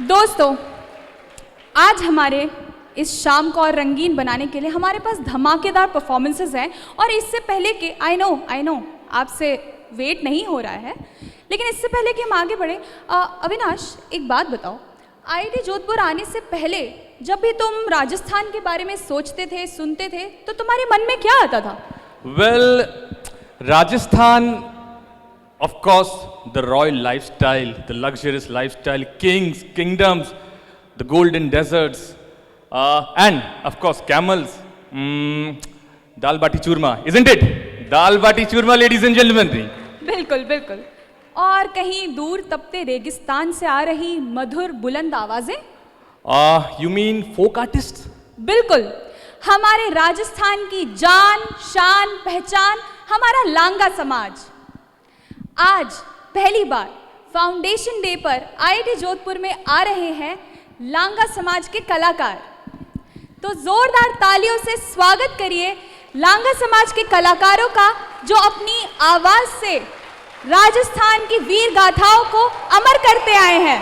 दोस्तों, आज हमारे इस शाम को और रंगीन बनाने के लिए हमारे पास धमाकेदार परफॉर्मेंसेस हैं। और इससे पहले कि आई नो आपसे वेट नहीं हो रहा है, लेकिन इससे पहले कि हम आगे बढ़े, अविनाश एक बात बताओ, आईआईटी जोधपुर आने से पहले जब भी तुम राजस्थान के बारे में सोचते थे, सुनते थे, तो तुम्हारे मन में क्या आता था? Well, Rajasthan, of course, the royal lifestyle, the luxurious lifestyle, kings, kingdoms, the golden deserts, and of course camels. Dal bati churma, isn't it? Dal bati churma, ladies and gentlemen. बिल्कुल बिल्कुल। और कहीं दूर तपते रेगिस्तान से आ रही मधुर बुलंद आवाजें? You mean folk artists? बिल्कुल, हमारे राजस्थान की जान, शान, पहचान, हमारा लांगा समाज। आज पहली बार फाउंडेशन डे पर आईआईटी जोधपुर में आ रहे हैं लांगा समाज के कलाकार। तो जोरदार तालियों से स्वागत करिए लांगा समाज के कलाकारों का, जो अपनी आवाज से राजस्थान की वीर गाथाओं को अमर करते आए हैं।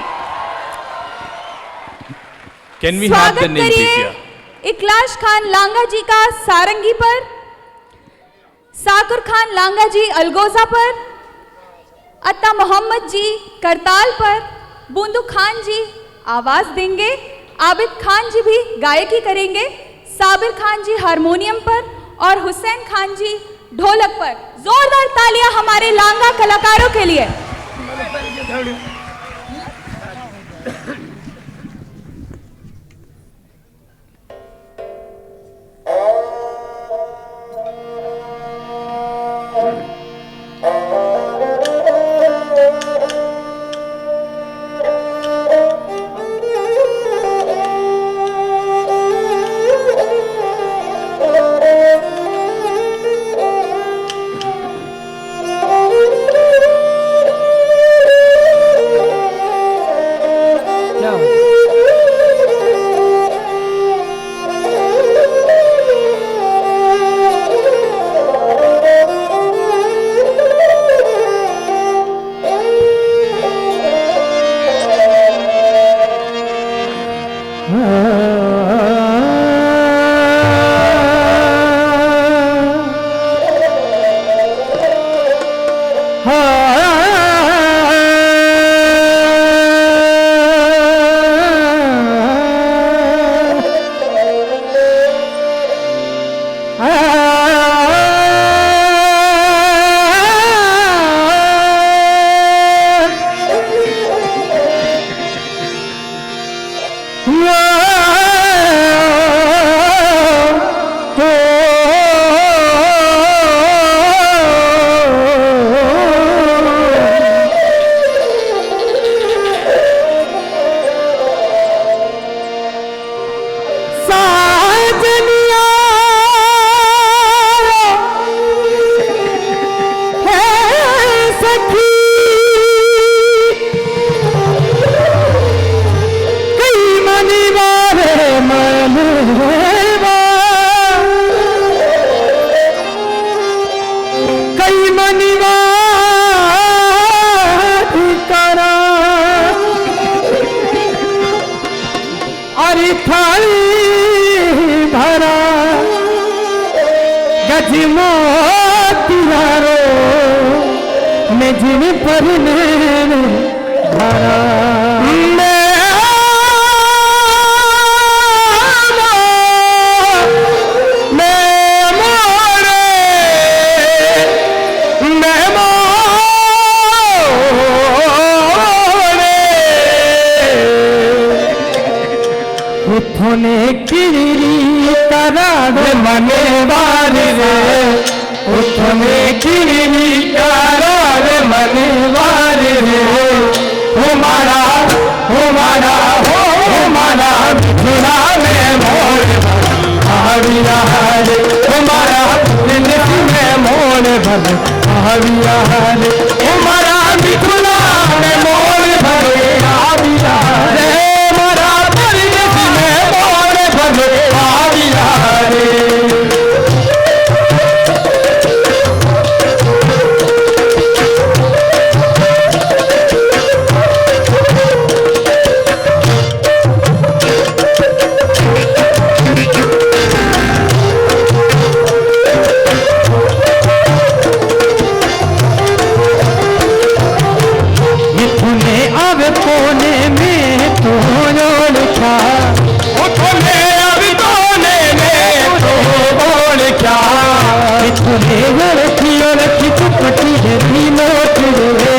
Can we have the name, please? Yeah. इकलाश Khan लांगा जी का सारंगी पर, साकुर खान लांगा जी अलगोजा पर, अत्ता मोहम्मद जी करताल पर, बूंदू खान जी आवाज देंगे, आबिद खान जी भी गायकी करेंगे, साबिर खान जी हारमोनियम पर और हुसैन खान जी ढोलक पर। जोरदार तालियां हमारे लांगा कलाकारों के लिए। अब कोने में तो क्या, थोड़े अब कोने में तो बोल क्या, थोड़े लड़कियों रखी चुपटी है नोट रे,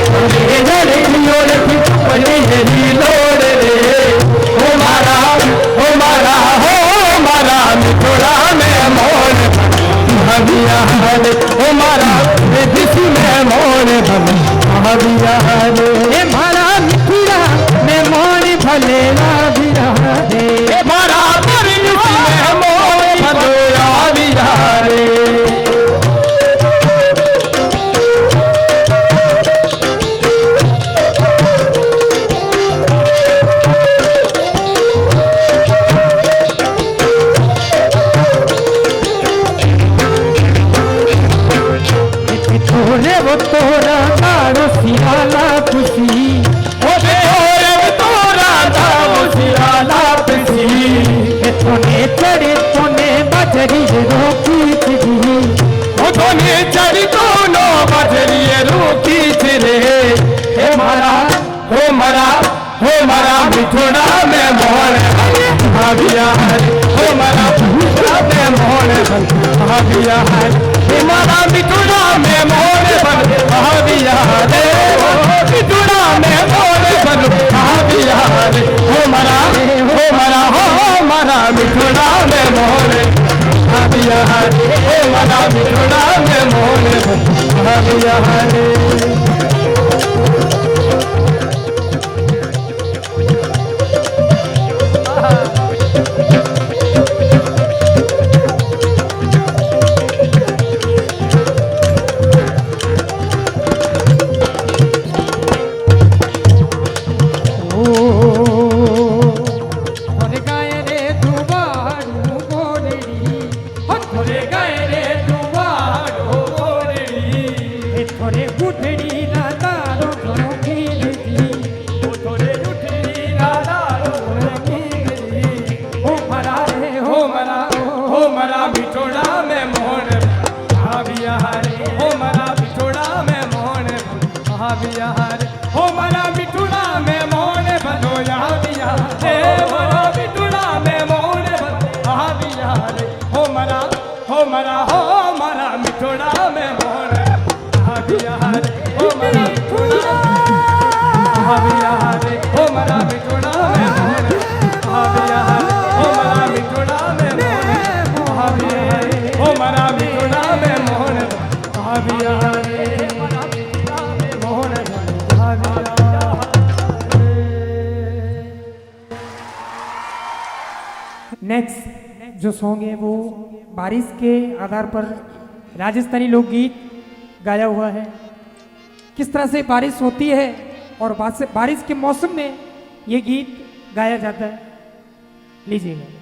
थोड़े लड़कियों रखी चुपटी है लोड रे, हो मारा मिठोड़ा में मोर भाभिया रे, हो मारा दिसी में मोर भाभिया रे, मारा मिठुरा में मोर भलेला बिरा रे, मारा में मोर भलोया बिहारे। थोड़े वो तोरा तारो सियाला खुशी, तोरा दाव सिराला पसी, थोने चढ़े थोने बजरी रोकी थी, थोने चढ़ी दोनों बजरी रोकी रे, हे मारा मिठोड़ा में मोर भाभिया हो मारा मिठोड़ा में मोर भाभिया हे मारा मिठोड़ा में मोर भाभिया रे, मिठोड़ा में मोर भाभिया रे, हो मारा मिठोड़ा में मोर भाभिया हो मारा मिठोड़ा में मोर भाभिया रे। नेक्स्ट जो सॉन्ग है वो बारिश के आधार पर राजस्थानी लोकगीत गाया हुआ है। किस तरह से बारिश होती है और बारिश के मौसम में ये गीत गाया जाता है, लीजिएगा।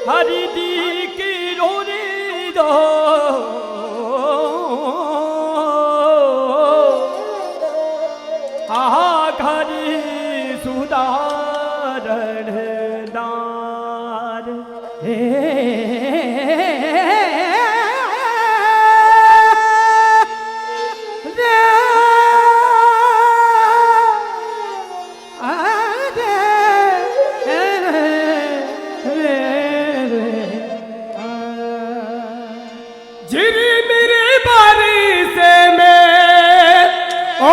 हरि दी की रोरी दो झिरी मेरे बारिश में ओ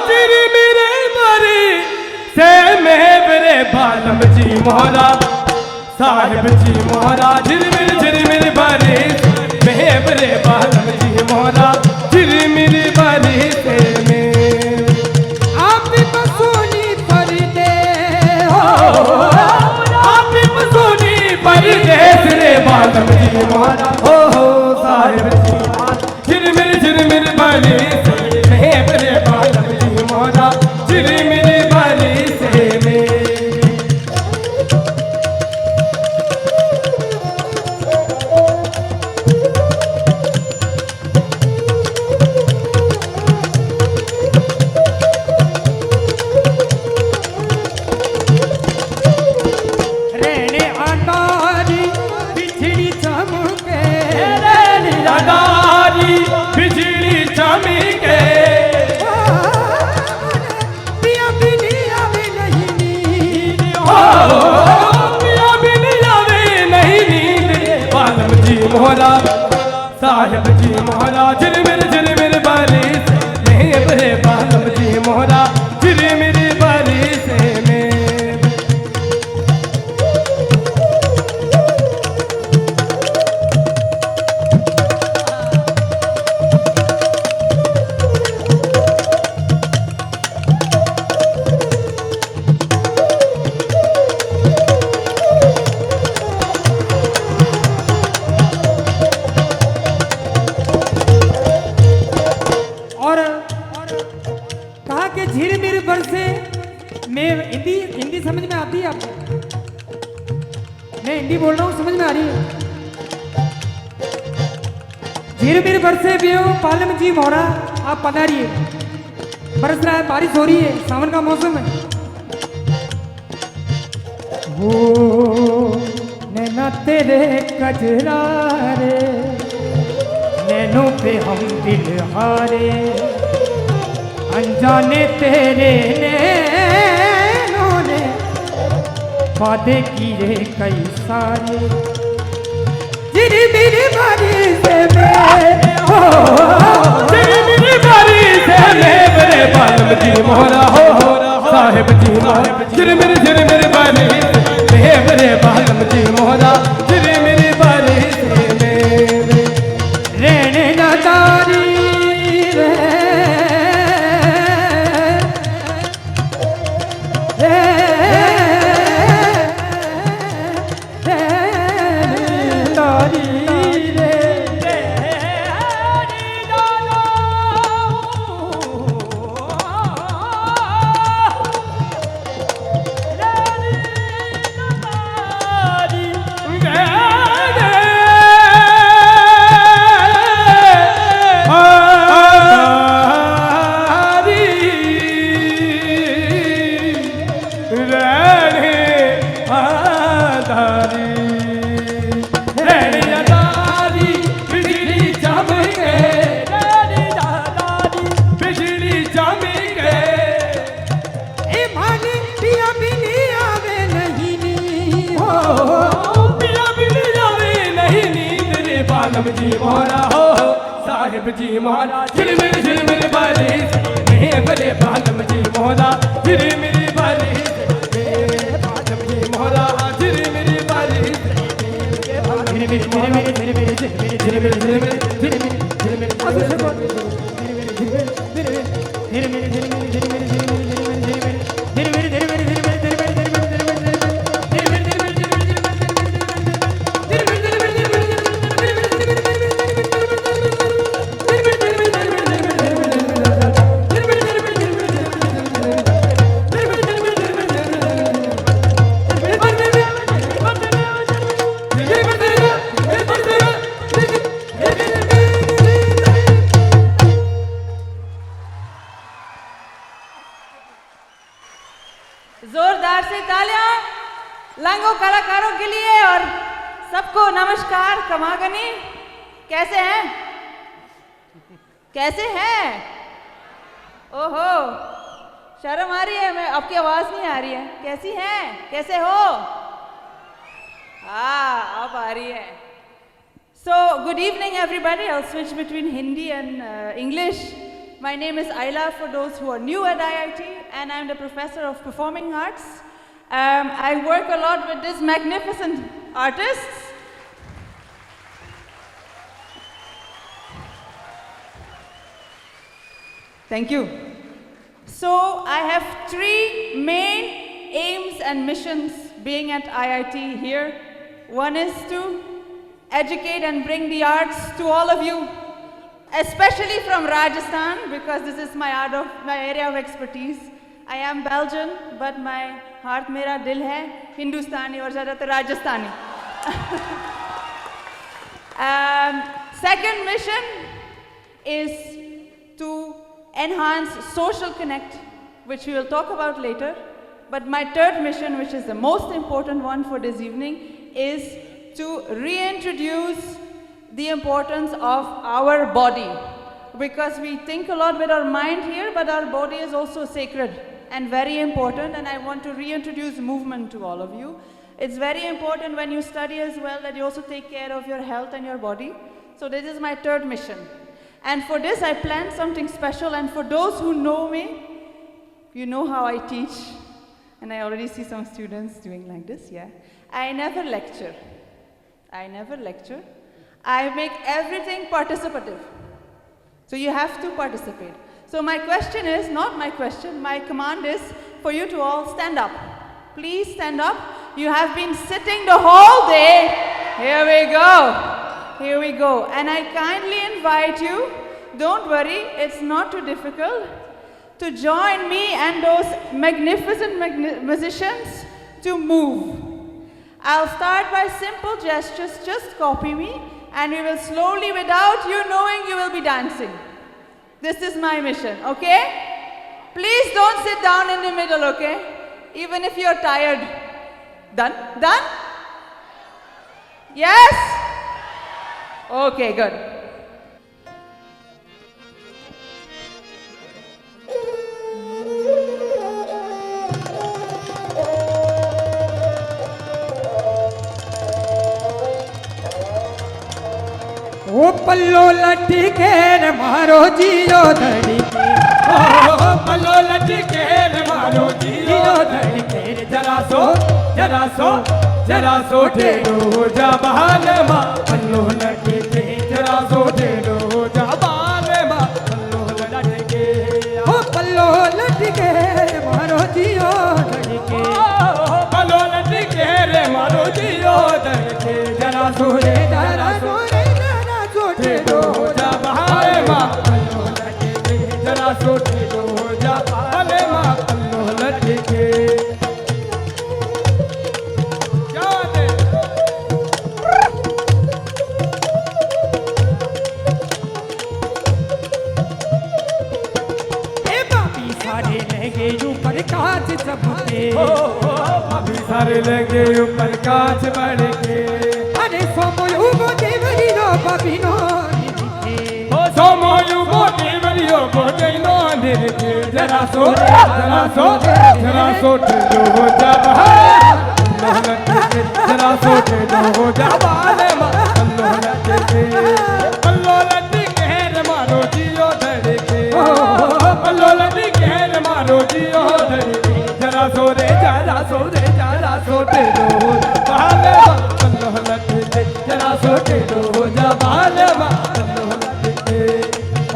झिरी मेरे बारिश में मेरे बालम जी मोहरा साहिब जी मोहरा झिरी मेरे बारिश में मेरे बालम जी मोहरा झिरी मेरे बारिश में आप बसोनी पर दे आप बसोनी परदेस रे बालम जी मोहरा हो साहिब जी झिरी मेरे बारिश में मेरे बालम जी मोहरा झिरी मेरे बारिश में रहने अंगारी बिछड़ी चमके अदारी बिजली चमके पिया बिनी आवे नहीं नींद पिया बिन जावे नहीं नींद बालम जी मोहरा साहिब जी मोहरा झिरमिर बारिश नहीं बरे बालम जी मोहरा झिरमिर बारिश में और कहा कि झिरमिर बरसे मैं हिंदी समझ में आती है आपको? मैं हिंदी बोल रहा हूँ, समझ में आ रही है? झिरमिर बरसे बेओ पालम जी मोहरा आप पधारिए। बरस रहा है, बारिश हो रही है, सावन का मौसम है। वो नैना तेरे कजरा रे नैनों पे हम दिल हारे अनजाने तेरे नैनों ने वादे किए कई सारे झिरमिर बारिश में हो झिरमिर बारिश में मेरे बालम जी मोहरा हो साहिब जी मोहरा झिरमिर बारिश में मेरे बालम जी मोहरा झिरमिर बारिश में रहने नदारी बालम जी मोहरा हो साहिब जी मोहरा झिरमिर बारिश में बरे बालम जी मोहरा झिरमिर बारिश में बालम जी मोहरा झिरमिर बारिश जोरदार से तालियां लंगो कलाकारों के लिए और सबको नमस्कार। कमागनी कैसे हैं? कैसे हैं? ओहो शर्म आ रही है, मैं आपकी आवाज नहीं आ रही है। कैसी हैं? कैसे हो? हाँ अब आ रही है। So, good evening, everybody. I'll switch between Hindi and English. My name is Ayla, for those who are new at IIT, and I'm the professor of performing arts. I work a lot with these magnificent artists. Thank you. So, I have three main aims and missions being at IIT here. One is to educate and bring the arts to all of you, especially from Rajasthan, because this is my area of expertise. I am Belgian, but my heart mera dil hai Hindustani aur zyadatar Rajasthani. Second mission is to enhance social connect, which we will talk about later. But my third mission, which is the most important one for this evening, is to reintroduce the importance of our body. Because we think a lot with our mind here, but our body is also sacred and very important, and I want to reintroduce movement to all of you. It's very important when you study as well that you also take care of your health and your body. So this is my third mission. And for this I planned something special, and for those who know me, you know how I teach. And I already see some students doing like this, yeah. I never lecture. I make everything participative. So you have to participate. So my question is, not my question, my command is for you to all stand up. Please stand up. You have been sitting the whole day. Here we go. Here we go. And I kindly invite you, don't worry, it's not too difficult, to join me and those magnificent musicians to move. I'll start by simple gestures, just copy me, and we will slowly, without you knowing, you will be dancing. This is my mission, okay? Please don't sit down in the middle, okay? Even if you're tired. Done? Done? Yes? Okay, good. ओ पल्लो लट्टी के न मारो जियो धड़ी के पल्लो लटके रे मारो जियो धड़के जरा सो टेढ़ो जा बहाल माँ पल्लो लटके जरा सो टेढ़ो जा बहाल माँ पल्लो लटके ओ पल्लो लट्टी के मारो जियो धड़ी के पल्लो लटके रे मारो जियो धड़के जरा सो टेढ़ो जा बहाल माँ पल्लो लटके जरा सो टेढ़ो जा बहाल माँ पल्लो लटके ऊपर कांच सबके अभी सारे लगे ऊपर कांच बढ़ के अरे सोमो वो देवरी रो बबिनो ओ सोमोयु बोटी बलियो बोटे नो दिल के जरा सो टेढ़ो हो जा बहाल जरा सो टेढ़ो हो जा बहाल पल्लो लटके रे मारो जियो धड़के पल्लो लटके रे मारो जियो धड़के जरा सो टेढ़ो हो जा बहाल पल्लो लटके जरा सो टेढ़ो हो जा बहाल पल्लो लटके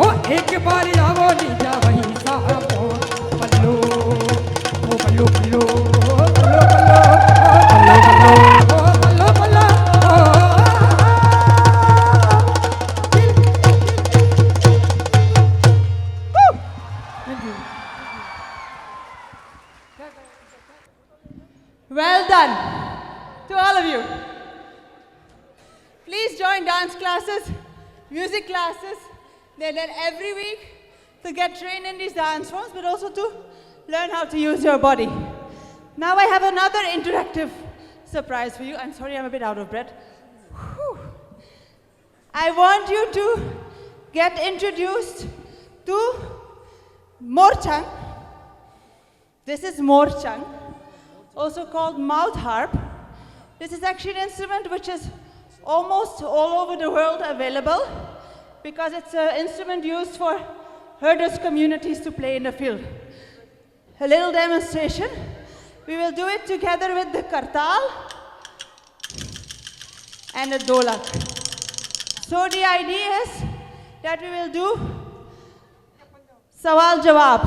ओ एक बार आवो नीचा वही साहबो पल्लो ओ पल्लो पल्लो पल्लो पल्लो Well done to all of you. Please join dance classes, music classes. They're done every week to get trained in these dance forms, but also to learn how to use your body. Now I have another interactive surprise for you. I'm sorry, I'm a bit out of breath. Whew. I want you to get introduced to Morchang. This is Morchang, also called mouth harp. This is actually an instrument which is almost all over the world available because it's an instrument used for herders communities to play in the field. A little demonstration. We will do it together with the kartal and the dholak. So the idea is that we will do sawal jawab.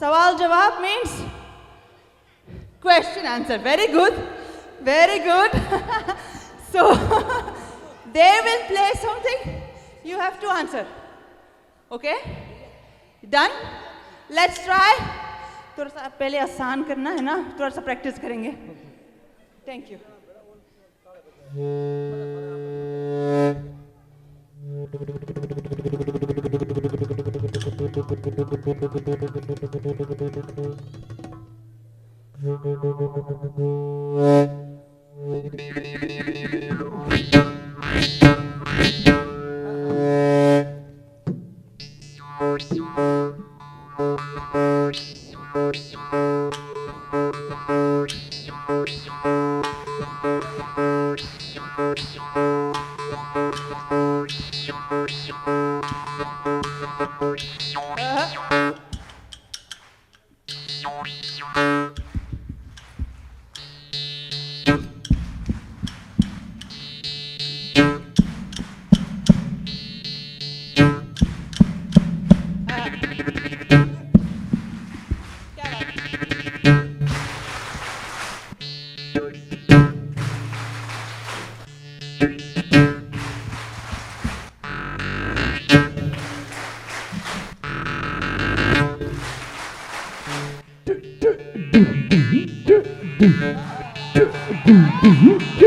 Sawal jawab means question answer. Very good. Very good. So they will play something. You have to answer. Okay? Done? Let's try. थोड़ा सा पहले आसान करना है ना, थोड़ा सा practice करेंगे. Thank you.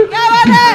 क्या बात है?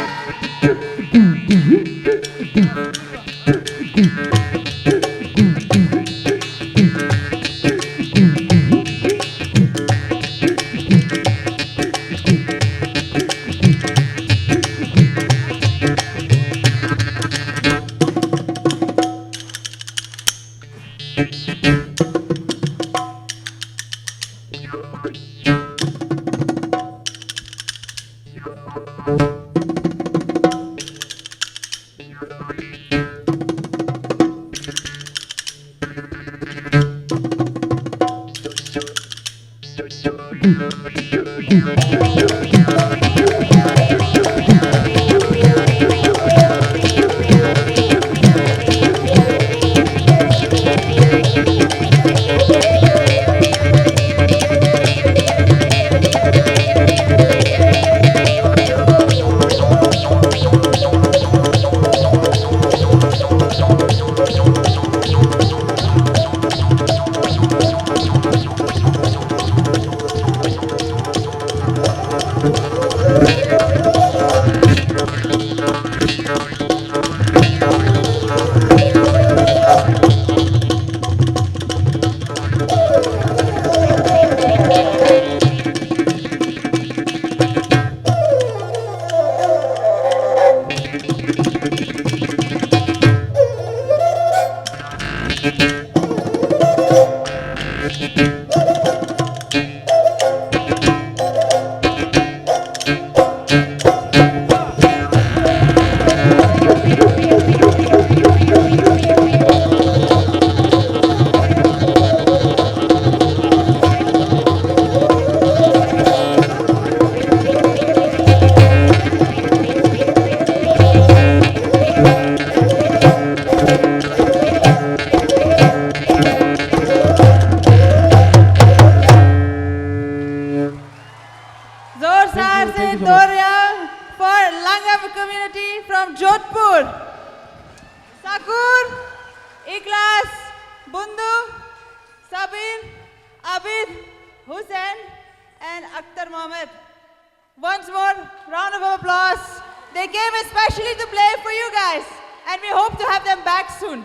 Once more, round of applause. They came especially to play for you guys, and we hope to have them back soon.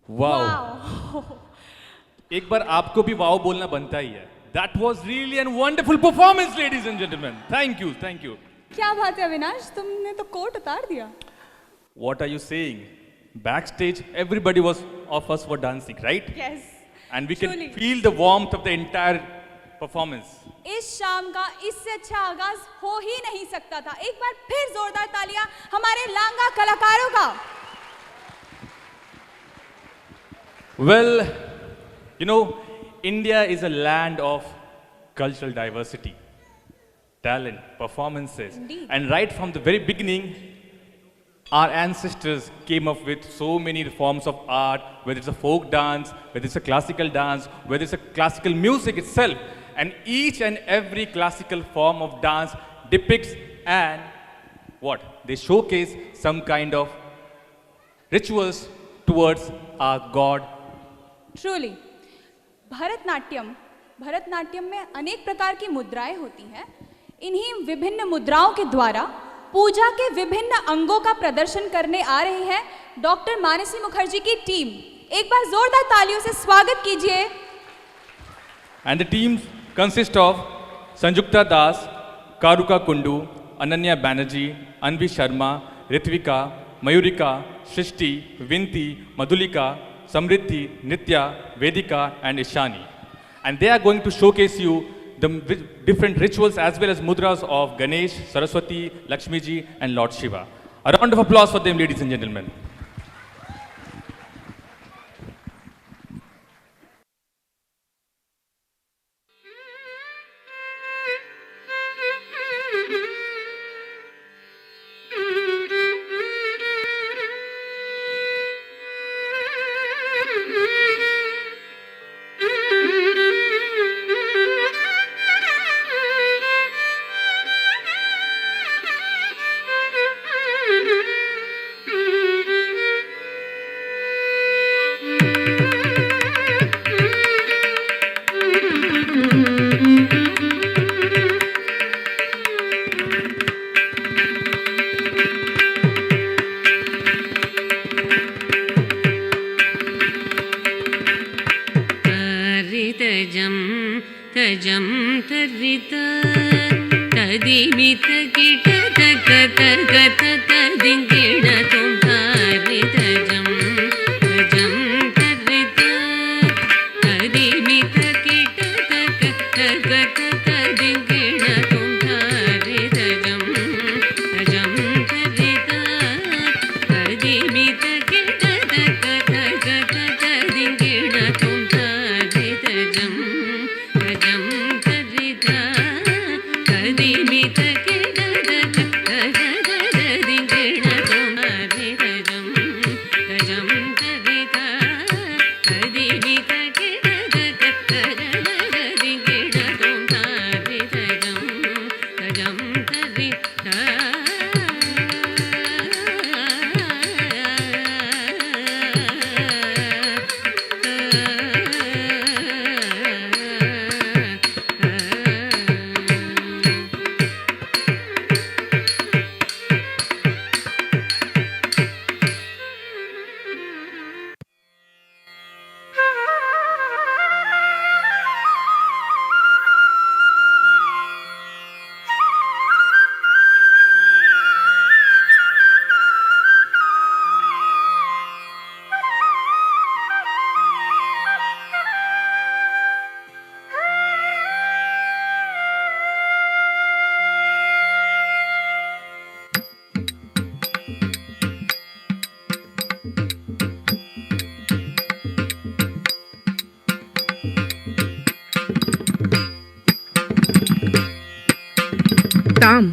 Wow. एक बार आपको भी वाओ बोलना बनता ही है. That was really a wonderful performance, ladies and gentlemen. Thank you, thank you. क्या बात है अविनाश, तुमने तो कोट उतार दिया. What are you saying? Backstage, everybody of us were dancing, right? Yes. And we Truly. can feel the warmth of the entire performance. इस शाम का इससे अच्छा आगाज हो ही नहीं सकता था। एक बार फिर जोरदार तालियां हमारे लांगा कलाकारों का। Well, you know, India is a land of cultural diversity, talent, performances. Indeed. And right from the very beginning, our ancestors came up with so many forms of art, whether it's a folk dance, whether it's a classical dance, whether it's a classical music itself. And each and every classical form of dance depicts and what? They showcase some kind of rituals towards our God. Truly Bharatanatyam में अनेक प्रकार की मुद्राएं होती हैं। इन्हीं विभिन्न मुद्राओं के द्वारा पूजा के विभिन्न अंगों का प्रदर्शन करने आ रही है डॉक्टर मानसी मुखर्जी की टीम। एक बार जोरदार तालियों से स्वागत कीजिए। And the teams consist of Sanjukta Das, Karuka Kundu, Ananya Banerjee, Anvi Sharma, Ritvika, Mayurika, Shrishti, Vinti, Madhulika, Samriddhi, Nitya, Vedika and Ishani. And they are going to showcase you the different rituals as well as mudras of Ganesh, Saraswati, Lakshmi Ji and Lord Shiva. A round of applause for them, ladies and gentlemen. तजं तरित तदिमित किट तक तगत तदिंगिण तुम तारि तजं तरित तदिमित किट तक तगत तदिंगिण तुम तारि तजं तरित तदिमित किट तक तगत तदिंगिण तुम तारि तजं ताम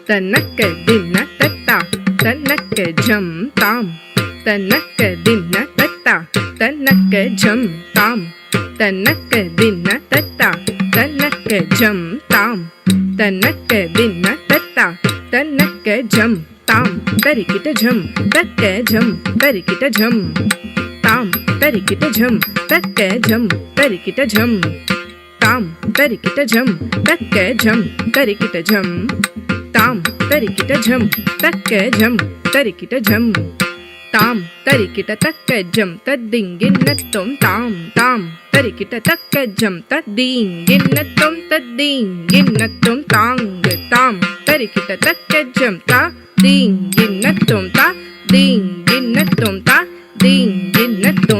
तनक दिन तत्ता तनक झम ताम तनक दिन तत्ता तनक झम ताम तनक दिन तत्ता तनक झम ताम तनक दिन तत्ता तनक झम ताम तरिकिट झम तक झम तरिकिट झम ताम तरिकिट झम तक झम तरिकिट झम ताम तरिकिट झम तक झम तरिकिट झम ताम तरिकिट झम तक झम तरिकिट झम ताम तरिकिट तक झम तद्दिंगिन तुम ताम ताम तरिकिट तक झम तद्दिंगिन तुम तांग ताम तरिकिट तक झम तद्दिंगिन तुम ता दिंगिन तुम ता दिंगिन तुम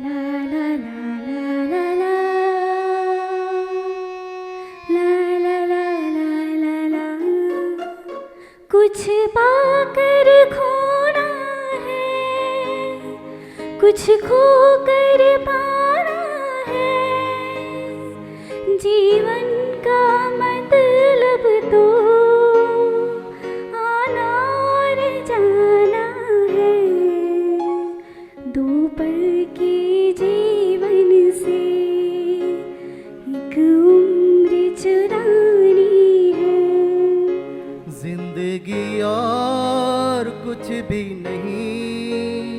ला ला ला ला ला ला ला ला ला ला ला कुछ पाकर खोना है, कुछ खोकर पाना है, जीवन का मतलब तो आना और जाना है, दो पल के जीवन से एक उम्र चुरानी है। जिंदगी और कुछ भी नहीं,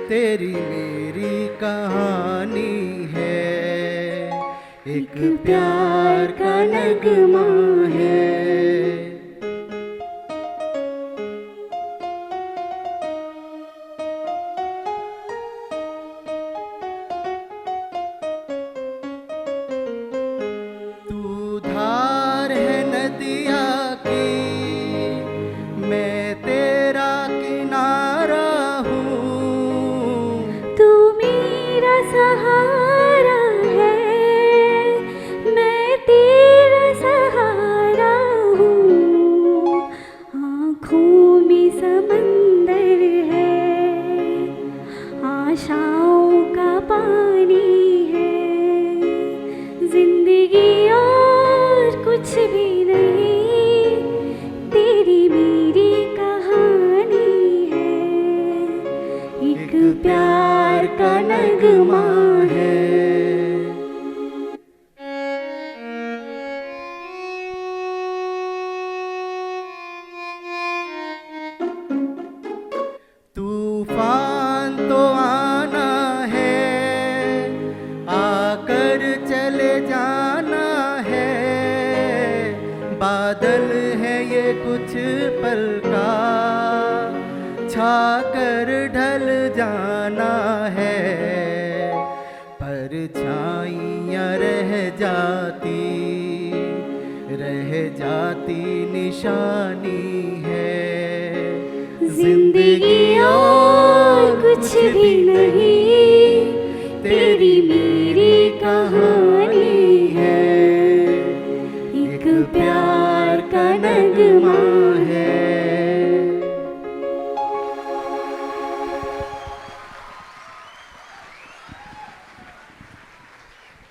तेरी मेरी कहानी है, एक प्यार का नगमा है। तू धार है नदिया की, मैं तेरा किनारा हूँ। तू मेरा सहारा है, मैं तेरा सहारा हूँ। आँखों में समंदर है, आशाओं का पानी है, जिंदगी और कुछ भी नहीं, तेरी मेरी कहानी है, एक प्यार का नगमा है। तूफान तो आना है, आकर चले जाना है, बादल है ये कुछ पल का, छाकर ढल जाना है, परछाइयाँ रह जाती निशानी है। जिंदगी और कुछ भी नहीं, तेरी मेरी कहानी है, एक प्यार का नगमा है।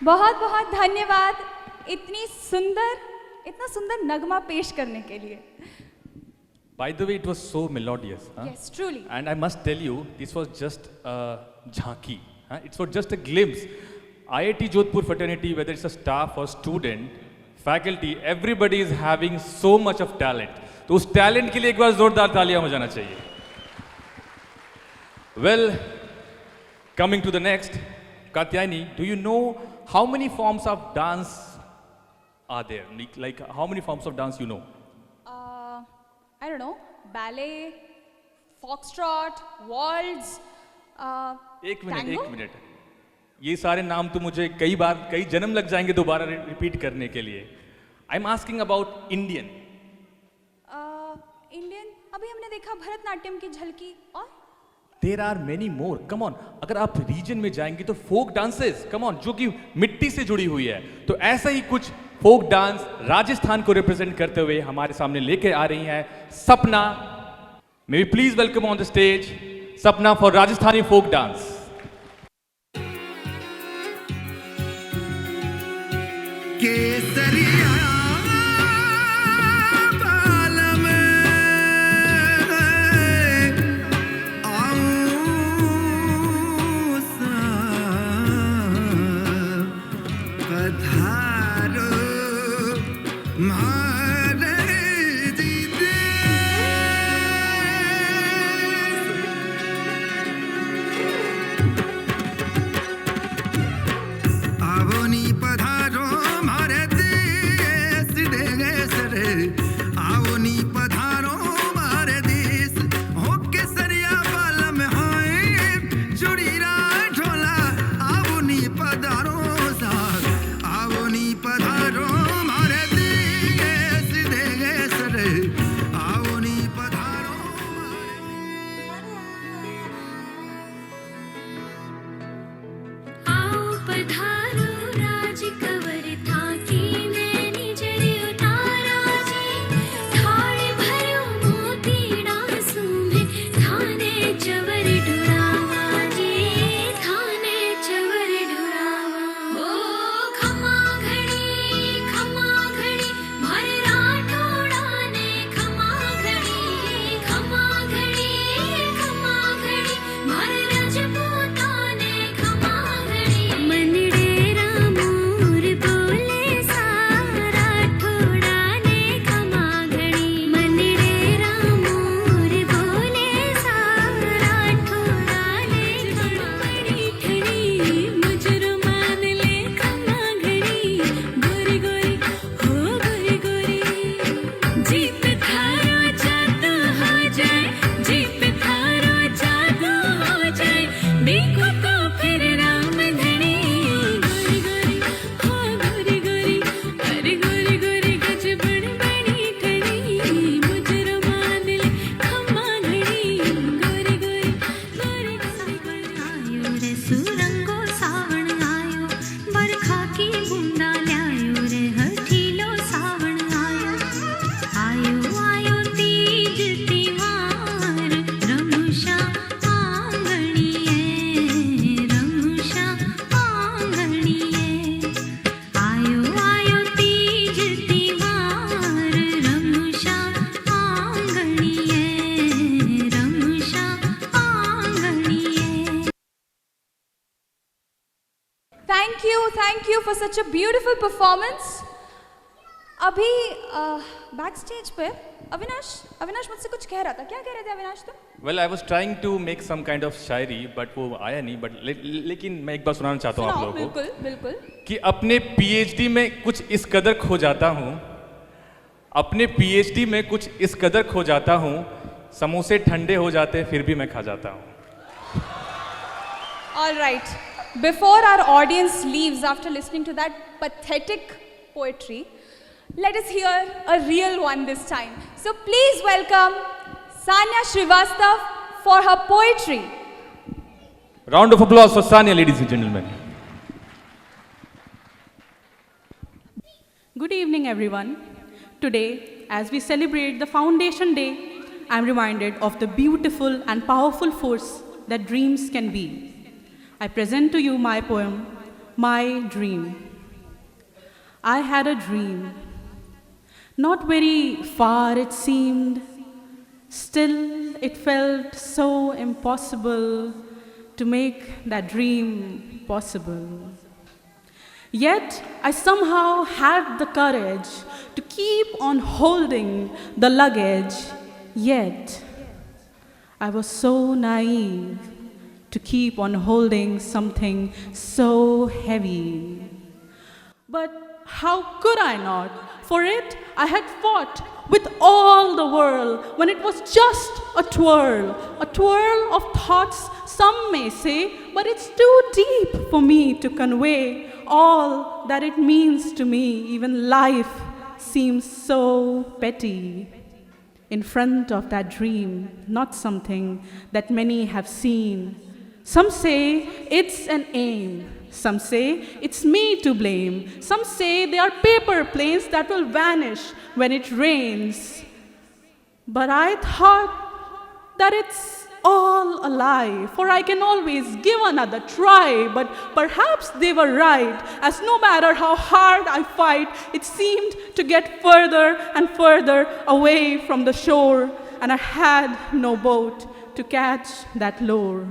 बहुत बहुत धन्यवाद इतना सुंदर नगमा पेश करने के लिए। By the way, it was so melodious. Huh? Yes, truly. And I must tell you, this was just a jhanki. Huh? It's for just a glimpse. IIT Jodhpur fraternity, whether it's a staff or student, faculty, everybody is having so much of talent. तो उस talent के लिए एक बार जोरदार तालियां हो जाना चाहिए. Well, coming to the next, Katyayani, do you know how many forms of dance are there? Like how many forms of dance you know? I don't know, ballet, foxtrot, waltz, एक tango? Minute ये सारे नाम तो मुझे कई जन्म लग जाएंगे दोबारा रिपीट करने के लिए. I am asking about Indian. Indian अभी हमने देखा भरतनाट्यम की झलकी और there are many more. Come on, अगर आप रीजन में जाएंगे तो फोक डांसेस, कम ऑन, जो कि मिट्टी से जुड़ी हुई है. तो ऐसा ही कुछ फोक डांस राजस्थान को रिप्रेजेंट करते हुए हमारे सामने लेके आ रही हैं Sapna. May we please welcome on the stage Sapna for Rajasthani folk dance. केसरिया बालम आऊं सा पधारो मारे जीते आवो नी पधारो मारे देश देश रे आओ नी पधारो मारे देश हो केसरिया बालम हाय चुड़ीरा ढोला आओ नी पधारो सा आओ नी पधारो मारे देश देश रे आओ नी पधारो मारे thank you for such a beautiful performance. अभी बैक स्टेज पे अविनाश मुझसे कुछ कह रहा था. क्या कह रहे थे अविनाश तुम? Well, I was trying to make some kind of Shayari, but वो आया नहीं. But लेकिन मैं एक बार सुनाना चाहता हूँ आप लोगों को. बिल्कुल बिल्कुल. कि अपने PhD में कुछ इस कदर खो जाता हूँ. अपने PhD में कुछ इस कदर खो जाता हूँ. समोसे ठंडे हो जाते फिर भी मैं खा जाता हूँ. All right. Before our audience leaves after listening to that pathetic poetry, let us hear a real one this time. So please welcome Sanya Srivastav for her poetry. Round of applause for Sanya, ladies and gentlemen. Good evening, everyone. Today, as we celebrate the Foundation Day, I'm reminded of the beautiful and powerful force that dreams can be. I present to you my poem, My Dream. I had a dream. Not very far it seemed, still it felt so impossible to make that dream possible. Yet I somehow had the courage to keep on holding the luggage, yet I was so naive to keep on holding something so heavy. But how could I not? For it, I had fought with all the world when it was just a twirl of thoughts, some may say, but it's too deep for me to convey all that it means to me. Even life seems so petty in front of that dream, not something that many have seen. Some say it's an aim. Some say it's me to blame. Some say they are paper planes that will vanish when it rains. But I thought that it's all a lie, for I can always give another try. But perhaps they were right, as no matter how hard I fight, it seemed to get further and further away from the shore, and I had no boat to catch that lure.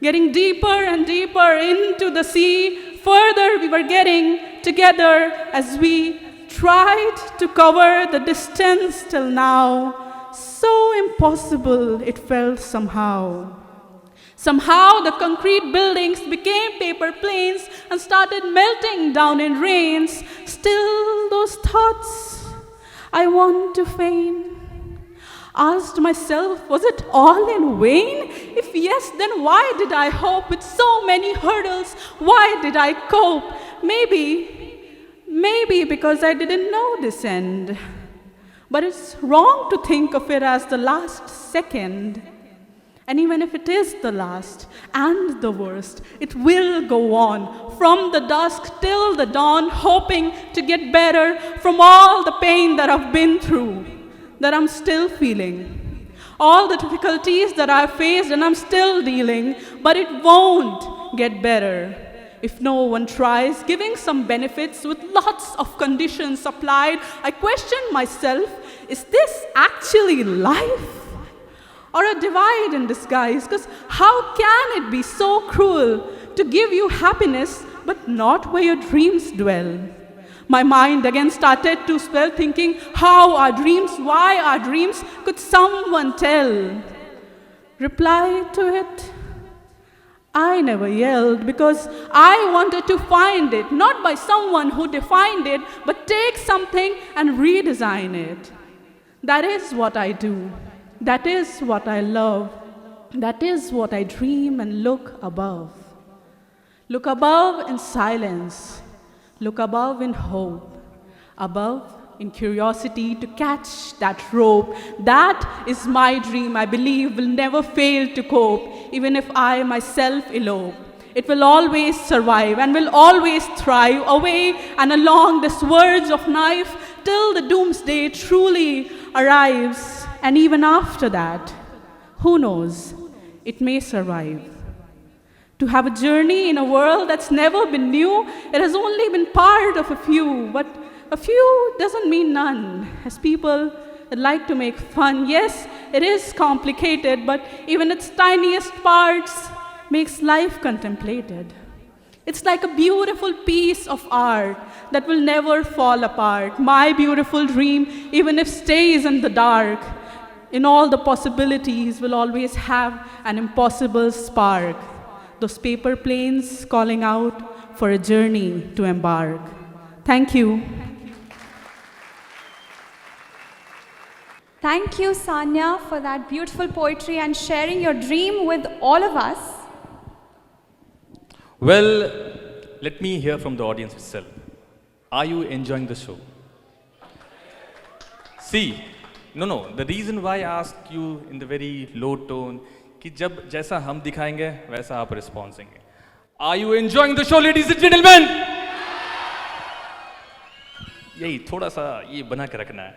Getting deeper and deeper into the sea, further we were getting together as we tried to cover the distance till now. So impossible it felt somehow. Somehow the concrete buildings became paper planes and started melting down in rains. Still those thoughts I want to feign. Asked myself, was it all in vain? If yes, then why did I hope with so many hurdles? Why did I cope? Maybe because I didn't know this end. But it's wrong to think of it as the last second. And even if it is the last and the worst, it will go on from the dusk till the dawn, hoping to get better from all the pain that I've been through, that I'm still feeling, all the difficulties that I've faced and I'm still dealing, but it won't get better if no one tries giving some benefits with lots of conditions applied. I question myself, is this actually life? Or a divide in disguise? Because how can it be so cruel to give you happiness but not where your dreams dwell? My mind again started to swell, thinking how our dreams, why our dreams, could someone tell? Reply to it, I never yelled because I wanted to find it, not by someone who defined it, but take something and redesign it. That is what I do. That is what I love. That is what I dream and look above. Look above in silence. Look above in hope. Above in curiosity to catch that rope. That is my dream, I believe, will never fail to cope, even if I myself elope. It will always survive and will always thrive away and along this verge of knife till the doomsday truly arrives. And even after that, who knows, it may survive. To have a journey in a world that's never been new, it has only been part of a few, but a few doesn't mean none, as people that like to make fun. Yes, it is complicated, but even its tiniest parts makes life contemplated. It's like a beautiful piece of art that will never fall apart. My beautiful dream, even if stays in the dark, in all the possibilities will always have an impossible spark. Those paper planes calling out for a journey to embark. Thank you. Thank you, Sanya, for that beautiful poetry and sharing your dream with all of us. Well, let me hear from the audience itself. Are you enjoying the show? See, no, the reason why I ask you in the very low tone, कि जब जैसा हम दिखाएंगे वैसा आप response देंगे. Are you enjoying the show, ladies and gentlemen? यही थोड़ा सा ये बना के रखना है.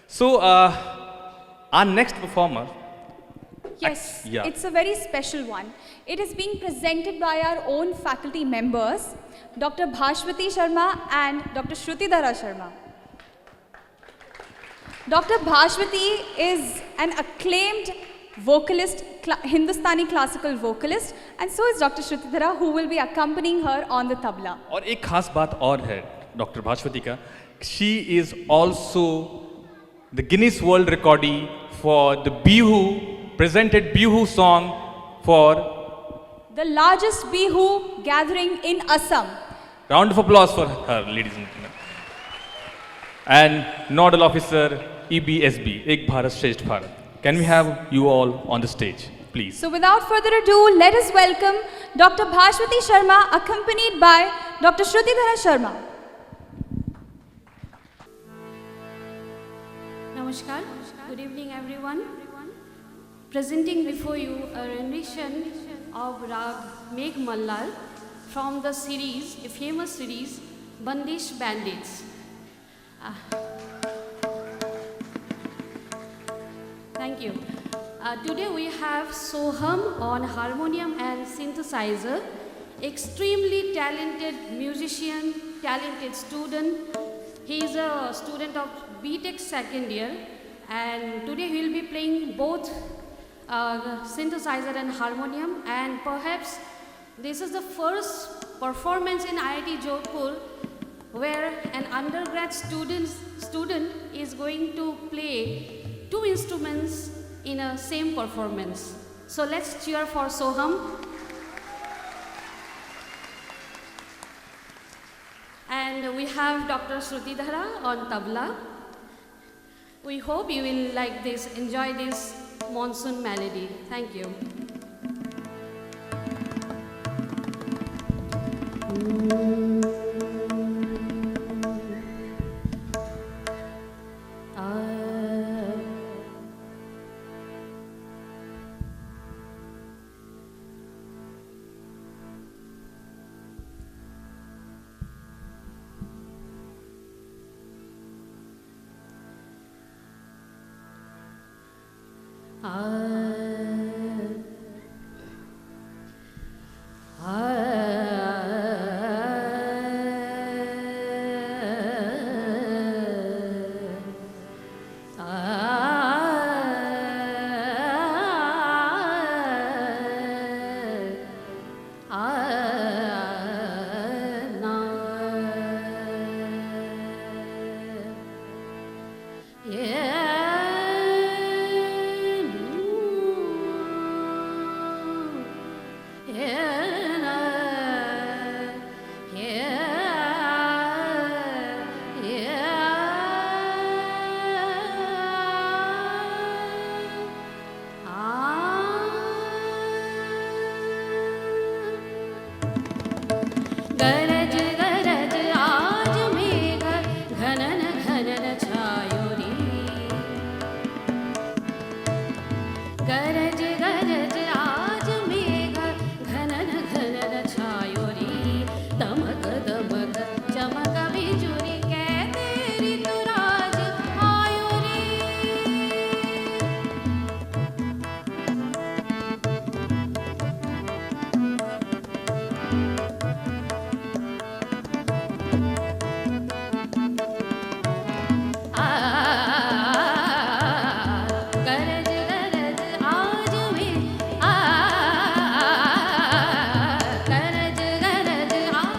So, our next performer. Yes, Yeah. it's a very special one. It is being presented by our own faculty members, Dr. Bhashwati Sharma and Dr. Shrutidhara Sharma. Dr. Bhashwati is an acclaimed vocalist, Hindustani classical vocalist, and so is Dr. Shrutidhara, who will be accompanying her on the tabla. और एक खास बात और है doctor Bhaswati का. She is also the Guinness World Recordee for the Bihu, presented Bihu song for The largest Bihu gathering in Assam. Round of applause for her, ladies and gentlemen. And Nodal Officer EBSB, Ek Bharat Shresht Bharat. Can we have you all on the stage, please? So without further ado, let us welcome Dr. Bhashwati Sharma, accompanied by Dr. Shrutidhara Sharma. Namaskar. Good evening, everyone. Presenting before you a rendition of Rag Megh Mallar from the series, a famous series, Bandish Bandits. Thank you. Today we have Soham on harmonium and synthesizer, extremely talented musician, talented student. He is a student of BTech second year, and today he will be playing both synthesizer and harmonium, and perhaps this is the first performance in IIT Jodhpur where an undergrad student is going to play two instruments in a same performance. So let's cheer for Soham. And we have Dr. Shrutidhara on tabla. We hope you will like this, enjoy this monsoon melody. Thank you. गरज गरज आज मेघ घनन घनन छायो रे गरज गरज आज मेघ घनन घनन छायो रे दमक दमक चमक बिजुरी कहते ऋतुराज आयो रे गरज गरज आज में गरज गरज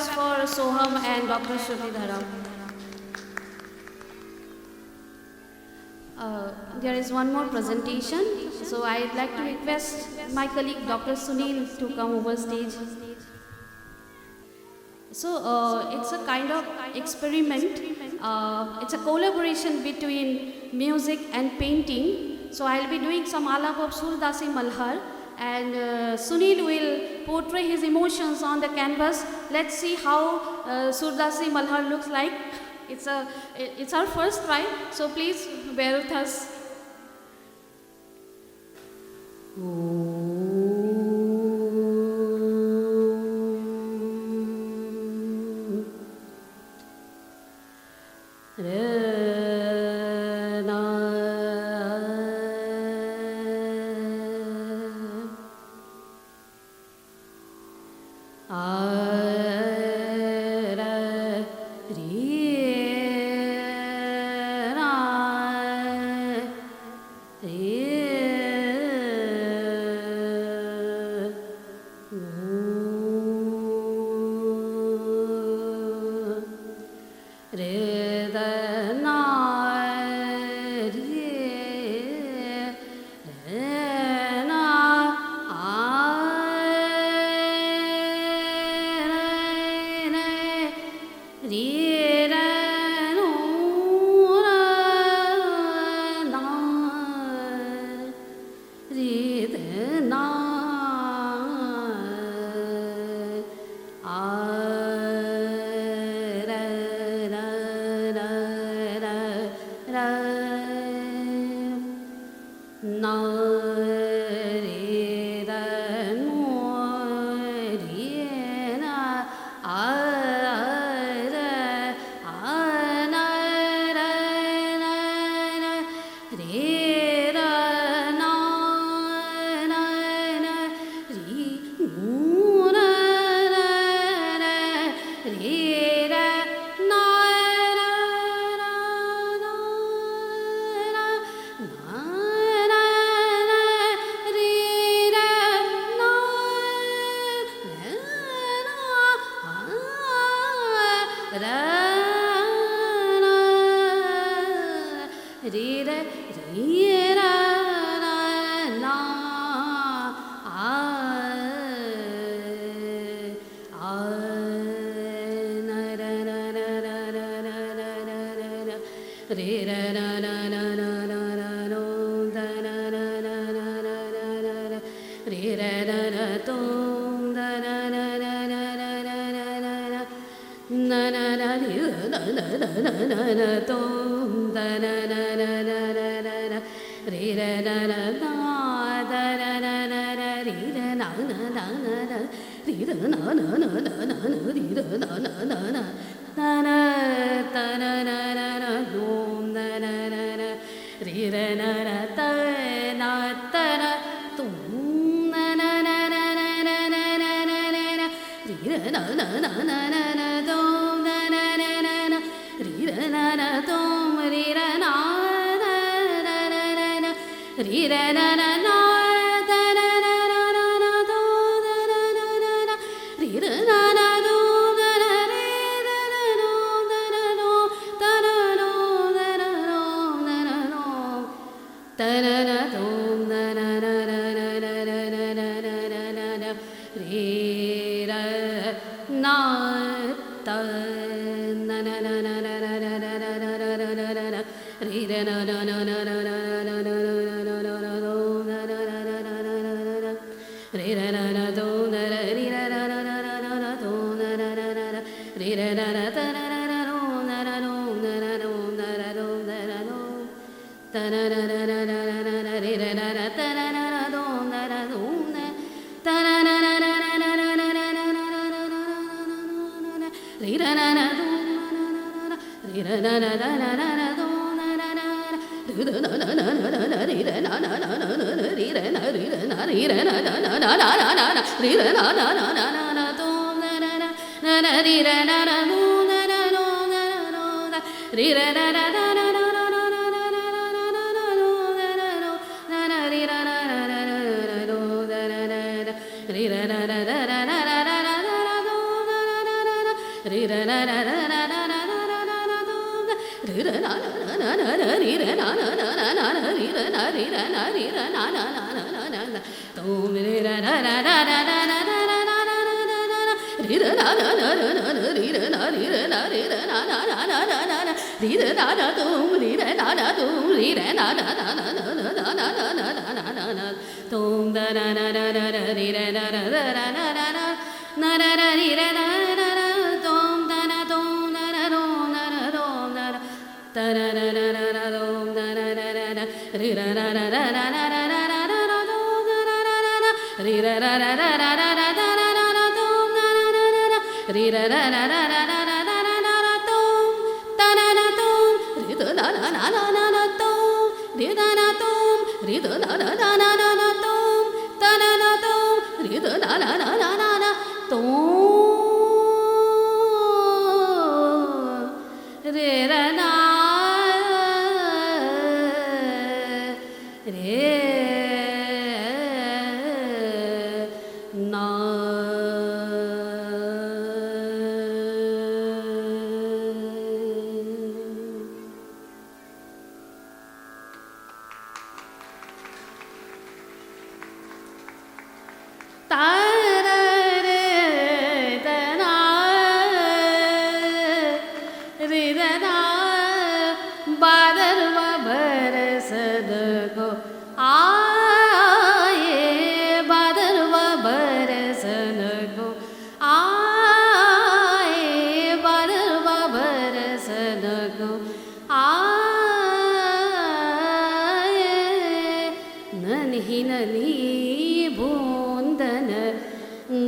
claps for Soham and Dr. Shruti Dharam. There is one more presentation, so I'd like to request my colleague Dr. Sunil to come over stage. So it's a kind of experiment. It's a collaboration between music and painting. So I'll be doing some alap of Surdasi Malhar, and Sunil will portray his emotions on the canvas. Let's see how Surdasi Malhar looks like. It's our first try, so please bear with us.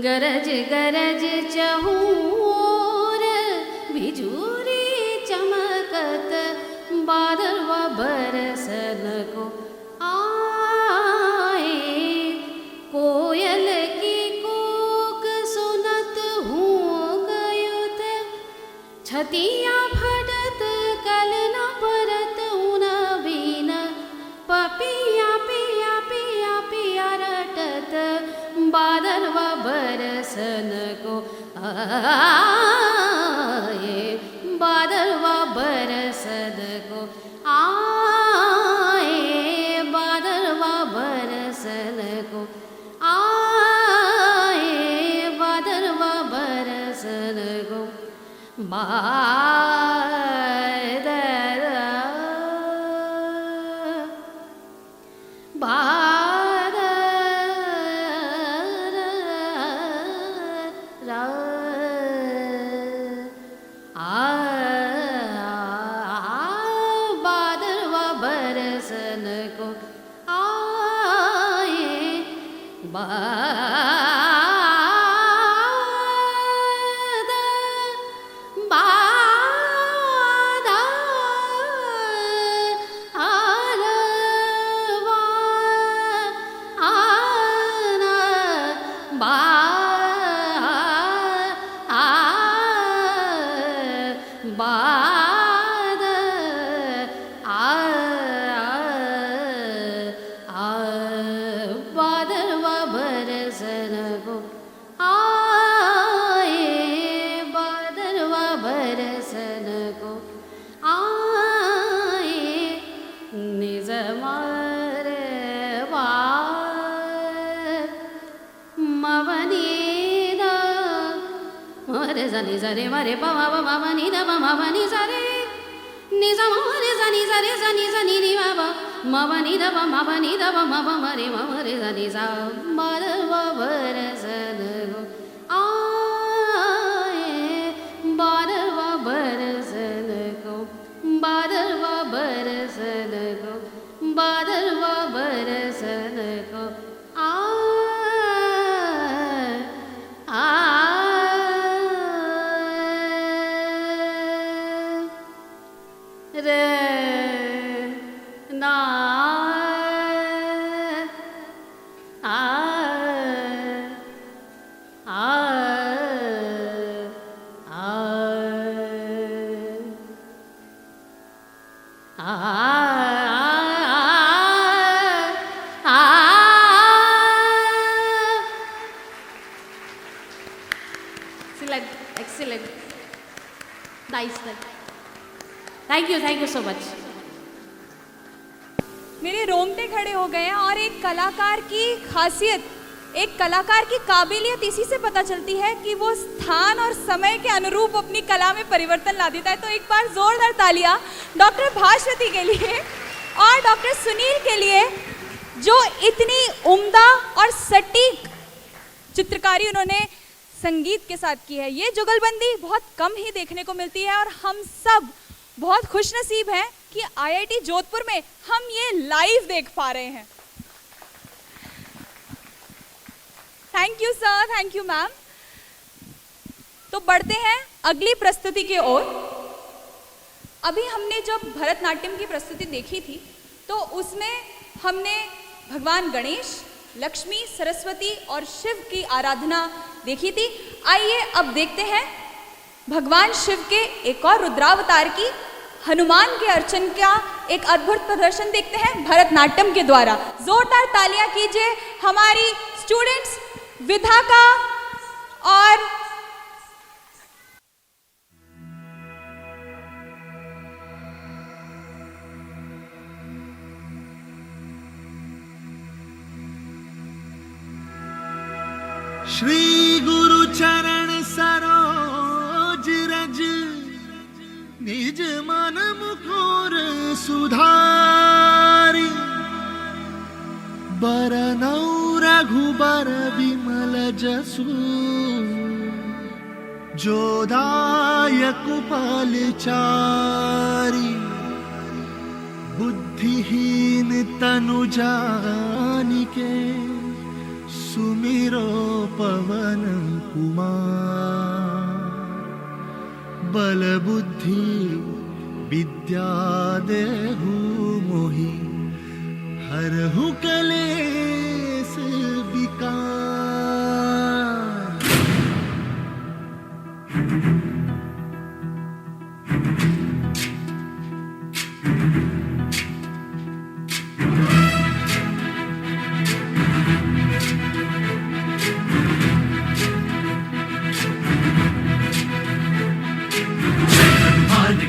गरज गरज चहूर बिजूरी चमकत बादलवा बरसन को आए कोयल की कूक सुनत हूँ गयुत छतिया फटत कल न परत उन बीन पपिया पिया पिया पिया रटत बादलवा बरसन को आए बादलवा बरसन को आए बादलवा बरसन को आए बादलवा बरसन को Zare mare pa ma pa ma pa ni da pa ma pa ni zare ni za ma re za ni za re za ni za ni ni ma pa ni da pa ma pa ni da pa ma re za ni za ma da va va re za na go aaye ba da va ba re za na go ba da va ba re za na go ba da va ba re za na go Excellent. Nice. Thank you so much. रोंगटे खड़े हो गए हैं। और एक कलाकार की खासियत, एक कलाकार की काबिलियत इसी से पता चलती है कि वो स्थान और समय के अनुरूप अपनी कला में परिवर्तन ला देता है। तो एक बार जोरदार तालियां डॉक्टर भास्वती के लिए और डॉक्टर सुनील के लिए, जो इतनी उम्दा और सटीक चित्रकारी उन्होंने संगीत के साथ की है। ये जुगलबंदी बहुत कम ही देखने को मिलती है और हम सब बहुत खुशनसीब हैं कि IIT जोधपुर में हम ये लाइव देख पा रहे हैं। Thank you sir, thank you ma'am. तो बढ़ते हैं अगली प्रस्तुति की ओर। अभी हमने जब भरतनाट्यम की प्रस्तुति देखी थी तो उसमें हमने भगवान गणेश, लक्ष्मी, सरस्वती और शिव की आराधना देखी थी। आइए अब देखते हैं भगवान शिव के एक और रुद्रावतार की, हनुमान के अर्चन का एक अद्भुत प्रदर्शन देखते हैं भरतनाट्यम के द्वारा। जोरदार तालियां कीजिए हमारी स्टूडेंट्स विधाका और श्री गुरु चरण सरोज रज, निज मन मुकुर सुधारी। बरनौ रघुबर विमल जसु, जो दायक फलचारी। बुद्धिहीन तनु जानिके, सुमिरो पवन कुमार। बल बुद्धि विद्या देहु मोहि, हरहु कलेस विकार।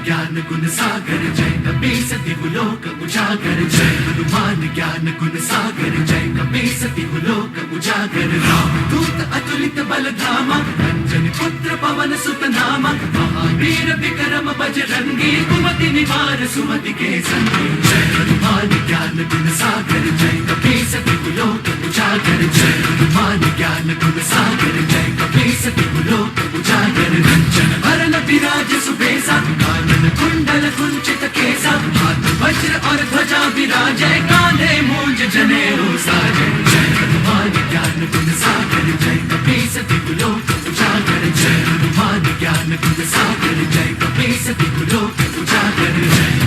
ज्ञान गुण सागर जय कपीस तिहुलोक उजागर। जय हनुमान ज्ञान गुण सागर जय कपीस तिहुलोक उजागर। राम दूत अतुलित बल धामा, अंजनी पुत्र पवन सुत नामा। महावीर विक्रम बजरंगी, कुमति निवार सुमति के संगी। जय हनुमान ज्ञान गुण सागर जय कपीस तिहुलोक उजागर। जय हनुमान ज्ञान गुण सागर जय कपीस तिहुलोक उजागर। रंजन भरन विराज सुबेसा, कानन कुंडल कुंचित केसा। हाथ वज्र और ध्वजा विराजै, कांधे मूंज जनेऊ साजै। जय हनुमान ज्ञान गुण सागर जय कपीस तिहुलोक उजागर। जय हनुमान ज्ञान गुण सागर जय कपीस तिहुलोक उजागर। जय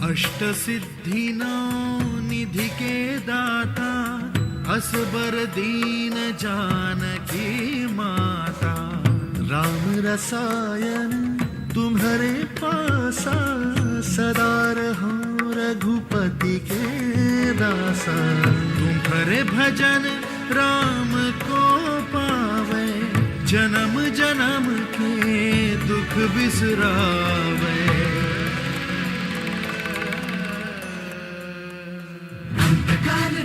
अष्ट सिद्धि नौ निधि के दाता, असबर दीन जानकी माता। राम रसायन तुम्हारे पासा, सदा रहो रघुपति के दासा। तुम्हारे भजन राम को पावे, जन्म जन्म के दुख बिसरावे।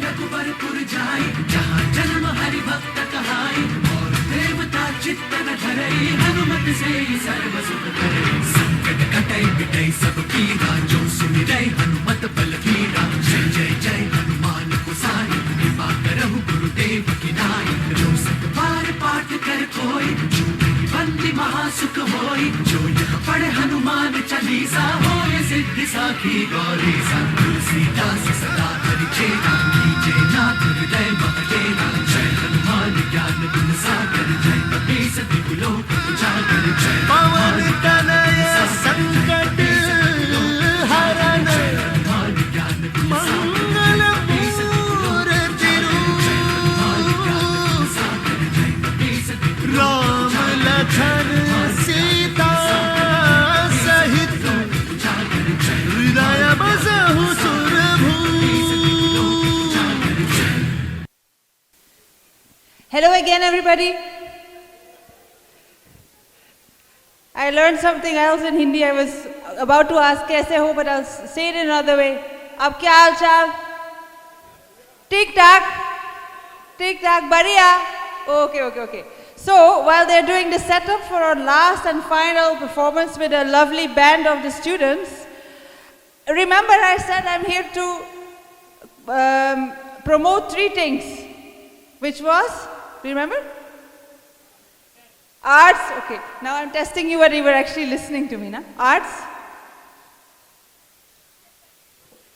रघुबरपुर जाई, जहाँ जन्म हरि भक्त कहाई। और देवता चित्त न धरई, हनुमत से सर्व सुख करई। संकट कटई बिटई सब पीरा, जो सुमिरै हनुमत बल बीरा। जय जय जय हनुमान गोसाई, कृपा करहु गुरुदेव की नाई। जो सत बार पाठ कर कोई, छूटहि बंदी महासुख होई। जो यह पढ़े हनुमान चालीसा, होय सिद्धि साखी गौरीसा। तुलसीदास सदा हरि चेरा, कीजे नाथ हृदय महडेरा। जय हनुमान ज्ञान गुण सागर जय कपीस तिहुलोक उजागर। जय पवन तनय संकट हरण, मंगल मूर्ति रूप। Ram Lakhan Sita Hello again, everybody. I learned something else in Hindi. I was about to ask kaise ho, but I'll say it in another way. Ab kya haal chal? Tik tak. Tik tak. Bariya. Okay. So, while they're doing the setup for our last and final performance with a lovely band of the students, remember I said I'm here to promote 3 things. Which was? Remember? Arts. Okay. Now I'm testing you whether you were actually listening to me, na? Arts.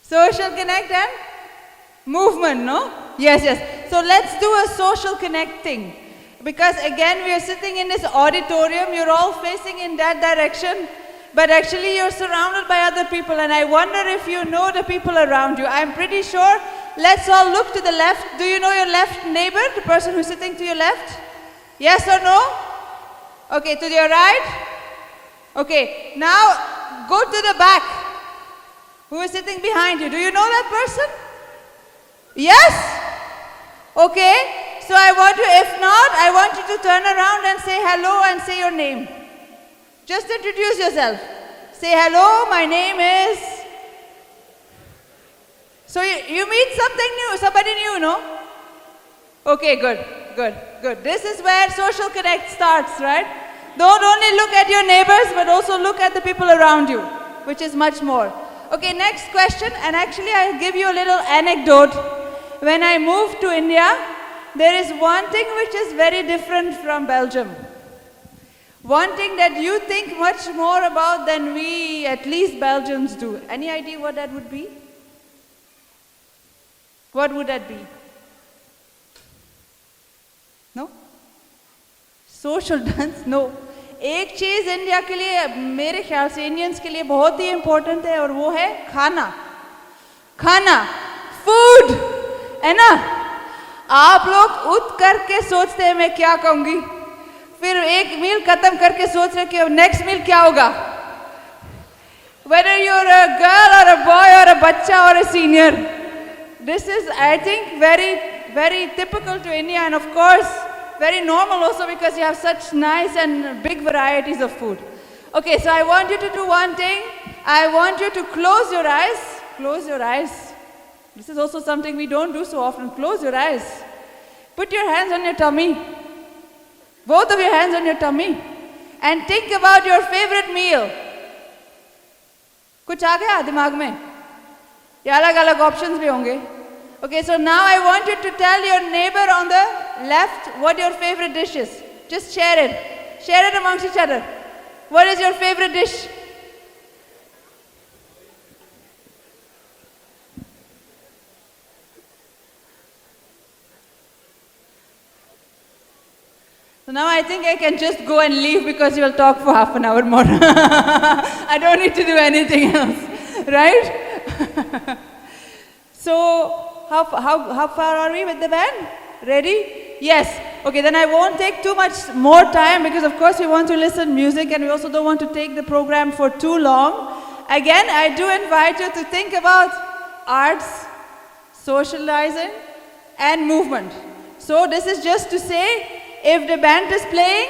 Social connect and movement, no? Yes. So let's do a social connecting. Because again, we are sitting in this auditorium, you're all facing in that direction, but actually you're surrounded by other people, and I wonder if you know the people around you. I'm pretty sure. Let's all look to the left. Do you know your left neighbor, the person who's sitting to your left? Yes or no? Okay, to your right? Okay, now go to the back. Who is sitting behind you? Do you know that person? Yes? Okay, so I want you, if not, I want you to turn around and say hello and say your name. Just introduce yourself. Say hello, my name is... So you meet something new, somebody new, no? Okay, good. This is where social connect starts, right? Don't only look at your neighbors, but also look at the people around you, which is much more. Okay, next question, and actually I'll give you a little anecdote. When I moved to India, there is one thing which is very different from Belgium. One thing that you think much more about than we, at least Belgians, do. Any idea what that would be? What would that be? No? Social dance? No. एक चीज India के लिए मेरे ख्याल से Indians के लिए बहुत ही इंपॉर्टेंट है और वो है खाना फूड है ना. आप लोग उठ करके सोचते हैं मैं क्या कहूंगी, फिर एक मील खत्म करके सोच रहे कि अब नेक्स्ट मील क्या होगा. Whether you're a girl or a boy or a बच्चा or a senior, this is I think very typical to India, and of course very normal also because you have such nice and big varieties of food. Okay, so I want you to do one thing. I want you to close your eyes. Close your eyes. This is also something we don't do so often. Close your eyes. Put your hands on your tummy. Both of your hands on your tummy. And think about your favorite meal. कुछ आ गया दिमाग में? या अलग-अलग options भी होंगे? Okay, so now I want you to tell your neighbor on the left what your favorite dish is. Just share it. Share it amongst each other. What is your favorite dish? So now I think I can just go and leave because you will talk for half an hour more. I don't need to do anything else, right? So, how far are we with the band? Ready? Yes. Okay, then I won't take too much more time because of course we want to listen music and we also don't want to take the program for too long. Again, I do invite you to think about arts, socializing and movement. So this is just to say, if the band is playing,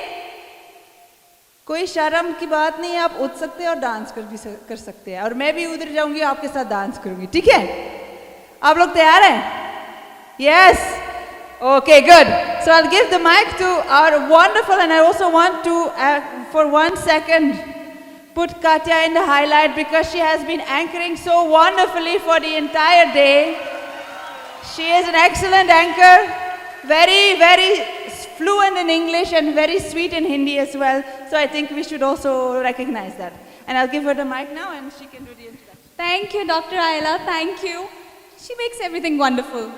कोई शर्म की बात नहीं है, आप उठ सकते हैं और डांस कर सकते हैं और मैं भी उधर जाऊंगी आपके साथ डांस करूंगी, ठीक है? आप लोग तैयार हैं? Yes. Okay, good. So I'll give the mic to our wonderful, and I also want to, for 1 second, put Katya in the highlight because she has been anchoring so wonderfully for the entire day. She is an excellent anchor, very fluent in English and very sweet in Hindi as well. So I think we should also recognize that. And I'll give her the mic now and she can do the introduction. Thank you, Dr. Ayla. Thank you. She makes everything wonderful.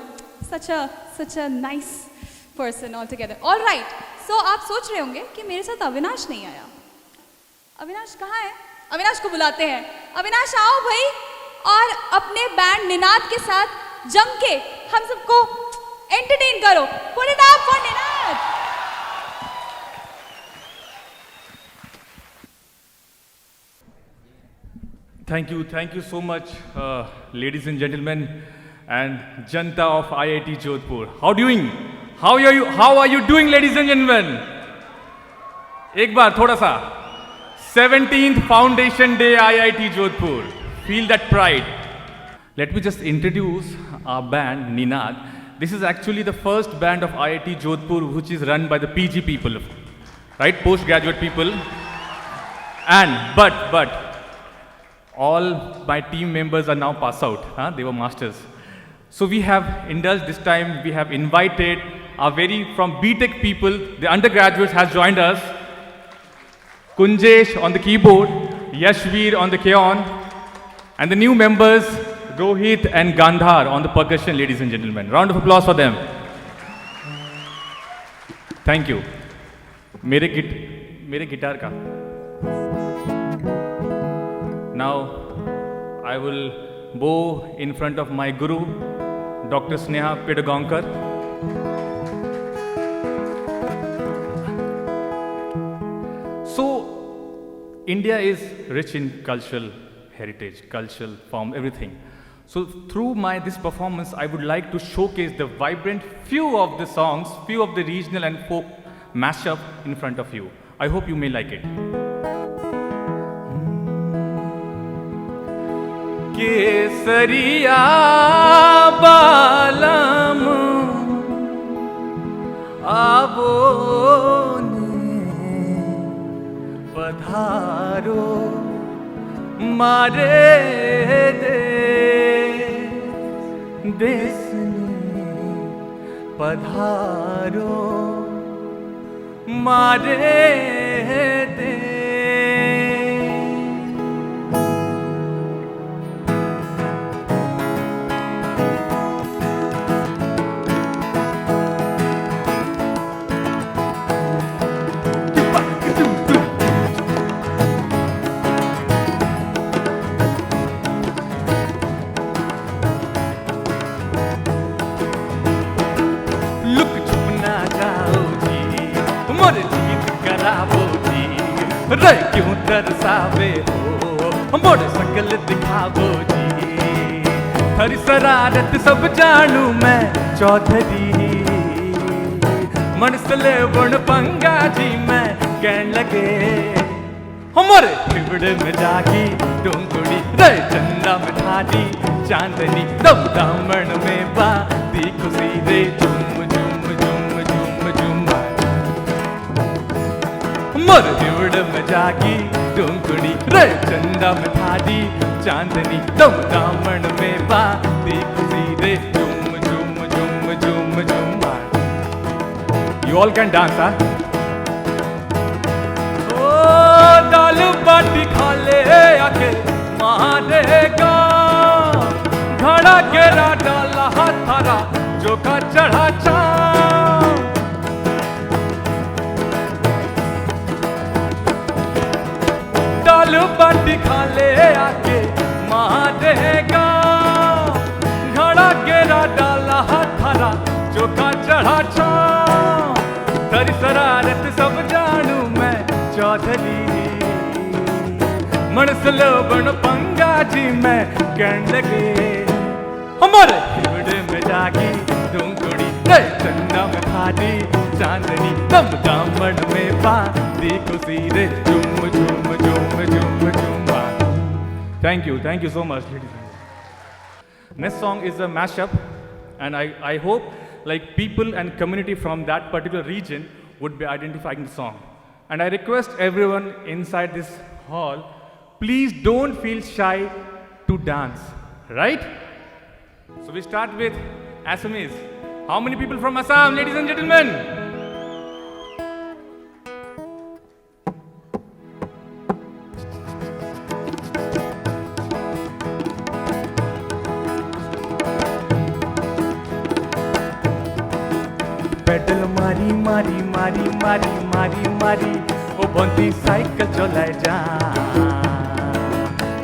Such a nice person altogether. All right. So आप सोच रहे होंगे कि मेरे साथ अविनाश नहीं आया. अविनाश कहाँ है? अविनाश को बुलाते हैं. अविनाश आओ भाई और अपने बैंड निनाद के साथ जम के हम सबको एंटरटेन करो. Put it up for Ninad. Thank you so much, ladies and gentlemen, and Janta of IIT Jodhpur. How doing? How are you doing, ladies and gentlemen? एक बार थोड़ा सा 17th Foundation Day IIT Jodhpur. Feel that pride. Let me just introduce our band, Ninad. This is actually the first band of IIT Jodhpur which is run by the PG people, right? Postgraduate people. But all my team members are now passed out. They were masters. So we have indulged this time. We have invited our from BTech people. The undergraduates has joined us. Kunjesh on the keyboard, Yashveer on the cajon, and the new members, Rohit and Gandhar on the percussion, ladies and gentlemen. Round of applause for them. Thank you. मेरे guitar का. Now, I will bow in front of my guru, Dr. Sneha Pedagaonkar. So, India is rich in cultural heritage, cultural form, everything. So, through this performance, I would like to showcase the vibrant few of the songs, few of the regional and folk mashup in front of you. I hope you may like it. केसरिया बालम आवो पधारो मारे देश पधारो मारे देश. रे क्यों तरसावे हो मोड़ सकल दिखावो जी. हरी शरारत सब जानू मैं चौधरी मनसले बण पंगा जी मैं कहन लगे हमारे हिबड़े में जागी डोंगुड़ी रे चंदा में ठाडी चांदनी दम दामन में बाती खुशी रे झूम झूम झूम झूम झूम मर हिबड़ में जागी डोंगुड़ी रे चंदा में ठाडी चांदनी दम दामन में बाती खुशी रे झूम झूम झूम झूम झूम. You all can dance, huh? दाल बाटी खा ले आके मारेगा घड़ा केरा डाला थारा जो का चढ़ा चा. दाल बाटी खा ले आके मारेगा घड़ा केरा डाला थारा जो का चढ़ा चा. तेरी शरारत सब जानू मैं चौधरी मनसलो बन पंगा जी मैं कहन लगे हमारे हिबड़े में जागी डोंगुड़ी रे चंदा में ठाडी चांदनी दम दामन में बाती खुशी रे झूम झूम झूम झूम झूम. Thank you so much, ladies and gentlemen. Next song is a mashup, and I hope like people and community from that particular region would be identifying the song. And I request everyone inside this hall, please don't feel shy to dance, right? So we start with Assamese. How many people from Assam, ladies and gentlemen? Pedal मारी मारी मारी मारी मारी मारी ओ बंदी cycle चलाए जा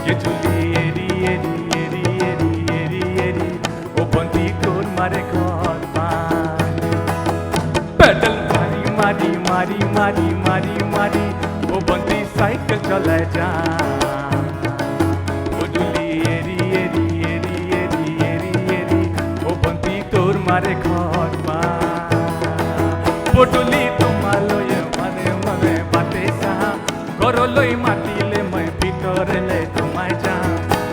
ये चुली एरी एरी एरी एरी एरी एरी ओ बंदी कोर मारे घर पार. पेडल मारी मारी मारी मारी मारी मारी ओ बंदी साइकिल चलाए जा ओ चुली एरी एरी एरी एरी एरी एरी ओ बंदी तोर मारे घर पार. পটুলি তোমালয়ে মনে মনে বাতে সাহা গরলই মাতিলে মই ভিতরলে তোমায় যা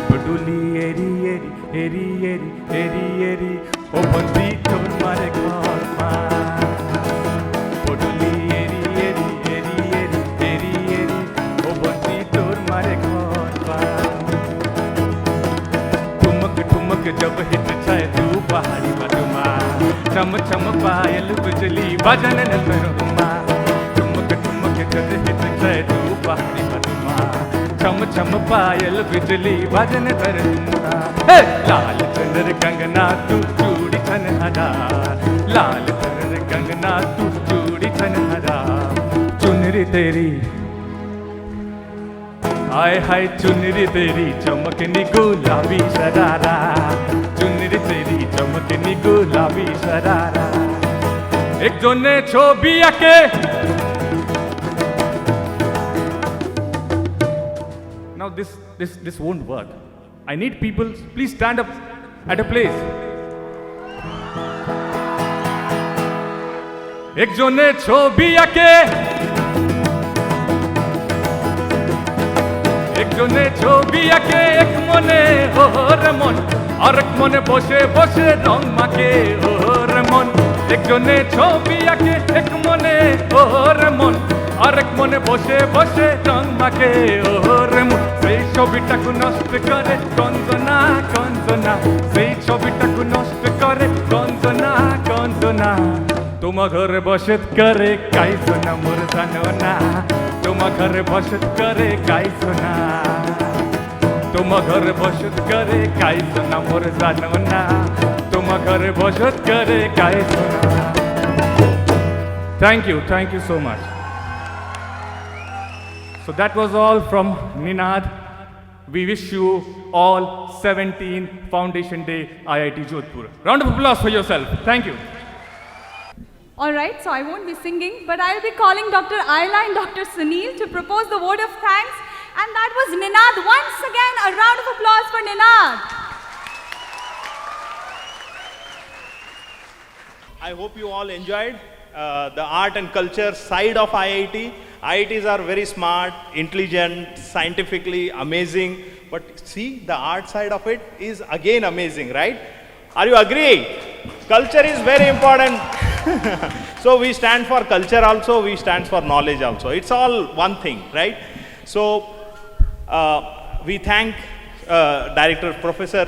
পটুলি এরি এরি এরি এরি এরি এরি ও বন্দি তোমার ঘর পা পটুলি এরি এরি এরি এরি এরি এরি ও বন্দি তোমার ঘর পা ठुमक ठुमक जब हिट छाए तू पहाड़ी मधुमा चम चम पायल बिजली बजन न करुमा ठुमक ठुमक जब हिट छाए तू पहाड़ी मधुमा चम चम पायल बिजली बजन करुमा लाल चंदर कंगना तू चूड़ी छन हजार लाल चंदर कंगना तू चूड़ी छन हजार चुनरी तेरी हाय हाय चुनरी तेरी चमकनी गुलाबी शरारा चुनरी तेरी चमकनी गुलाबी शरारा एक जोने छवि आके now this won't work. I need people, please stand up at a place. एक जोने छवि आके एक जोने छवि आके एक मने ओर मन और एक मने बसे बसे रंग माके ओर मन एक जोने छवि आके एक मने ओर मन और एक मने बसे बसे रंग माके ओर मन সেই ছবিটাকে নষ্ট করে কঞ্জনা কঞ্জনা সেই ছবিটাকে নষ্ট করে কঞ্জনা কঞ্জনা তোমার ঘরে বসত করে কাইছো না মোর জানো না তোমার ঘরে বসত করে কাইছো না তোমার ঘরে বসত করে কাইছো না মোর জানো না তোমার ঘরে বসত করে কাইছো না Thank you so much. So that was all from Ninad. We wish you all 17 Foundation Day IIT Jodhpur. Round of applause for yourself. Thank you. All right, so I won't be singing, but I'll be calling Dr. Ayla and Dr. Sunil to propose the vote of thanks. And that was Ninad. Once again, a round of applause for Ninad. I hope you all enjoyed the art and culture side of IIT. IITs are very smart, intelligent, scientifically amazing. But see, the art side of it is again amazing, right? Are you agree? Culture is very important. So we stand for culture also, we stand for knowledge also. It's all one thing, right? So we thank Director Professor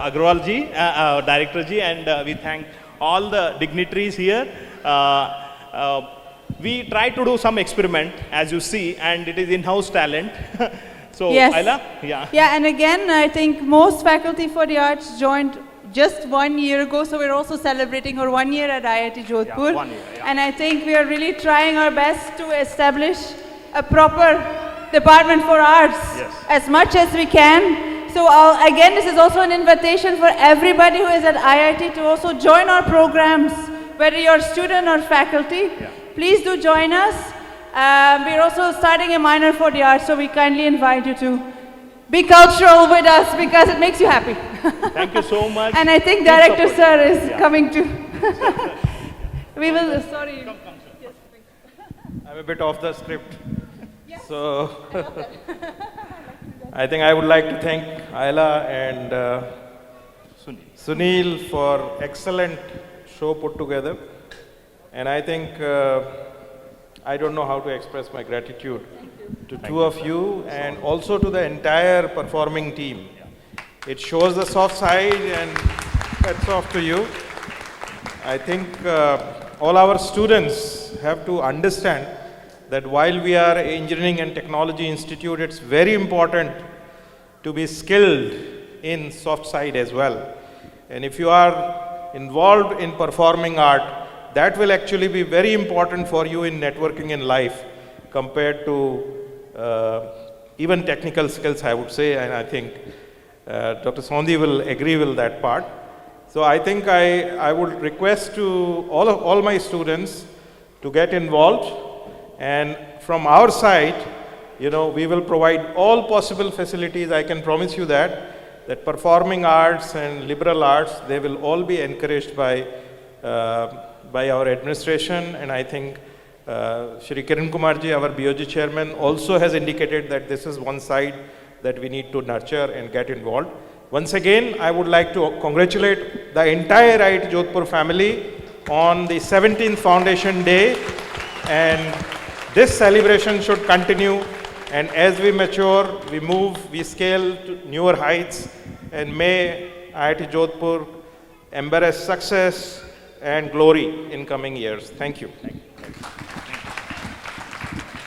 Agrawal ji, Director ji, and we thank all the dignitaries here. We try to do some experiment, as you see, and it is in-house talent. So, Yes. Ayla, yeah. Yeah, and again, I think most faculty for the arts joined just 1 year ago, so we're also celebrating our 1 year at IIT Jodhpur. Yeah, 1 year, yeah. And I think we are really trying our best to establish a proper department for arts as much as we can. So again, this is also an invitation for everybody who is at IIT to also join our programs, whether you're a student or faculty. Please do join us. We're also starting a minor for the arts, so we kindly invite you to be cultural with us because it makes you happy. Thank you so much. And I think Please Director support. Sir is Yeah. coming to. We will, sorry. I'm a bit off the script. So I think I would like to thank Ayla and Sunil for excellent show put together. And I think I don't know how to express my gratitude to two of you and also to the entire performing team. It shows the soft side and hats off to you. I think all our students have to understand that while we are an engineering and technology institute, it's very important to be skilled in soft side as well. And if you are involved in performing art, that will actually be very important for you in networking in life compared to even technical skills, I would say, and I think Dr. Sondi will agree with that part. So I think I would request to all my students to get involved, and from our side, we will provide all possible facilities. I can promise you that performing arts and liberal arts, they will all be encouraged by by our administration, and I think Shri Kiran Kumar ji, our BOG chairman, also has indicated that this is one side that we need to nurture and get involved. Once again, I would like to congratulate the entire IIT Jodhpur family on the 17th Foundation Day, and this celebration should continue, and as we mature, we move, we scale to newer heights, and may IIT Jodhpur embrace success and glory in coming years. Thank you.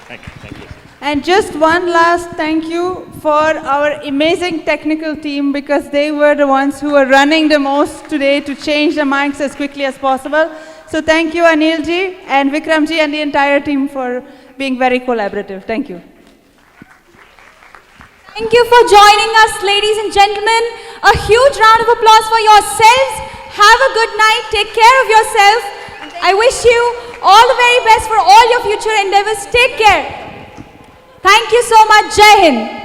Thank you. And just one last thank you for our amazing technical team, because they were the ones who were running the most today to change the mics as quickly as possible. So thank you Anil ji and Vikram ji and the entire team for being very collaborative. Thank you. Thank you for joining us, ladies and gentlemen. A huge round of applause for yourselves. Have a good night. Take care of yourself. I wish you all the very best for all your future endeavors. Take care. Thank you so much. Jai Hind.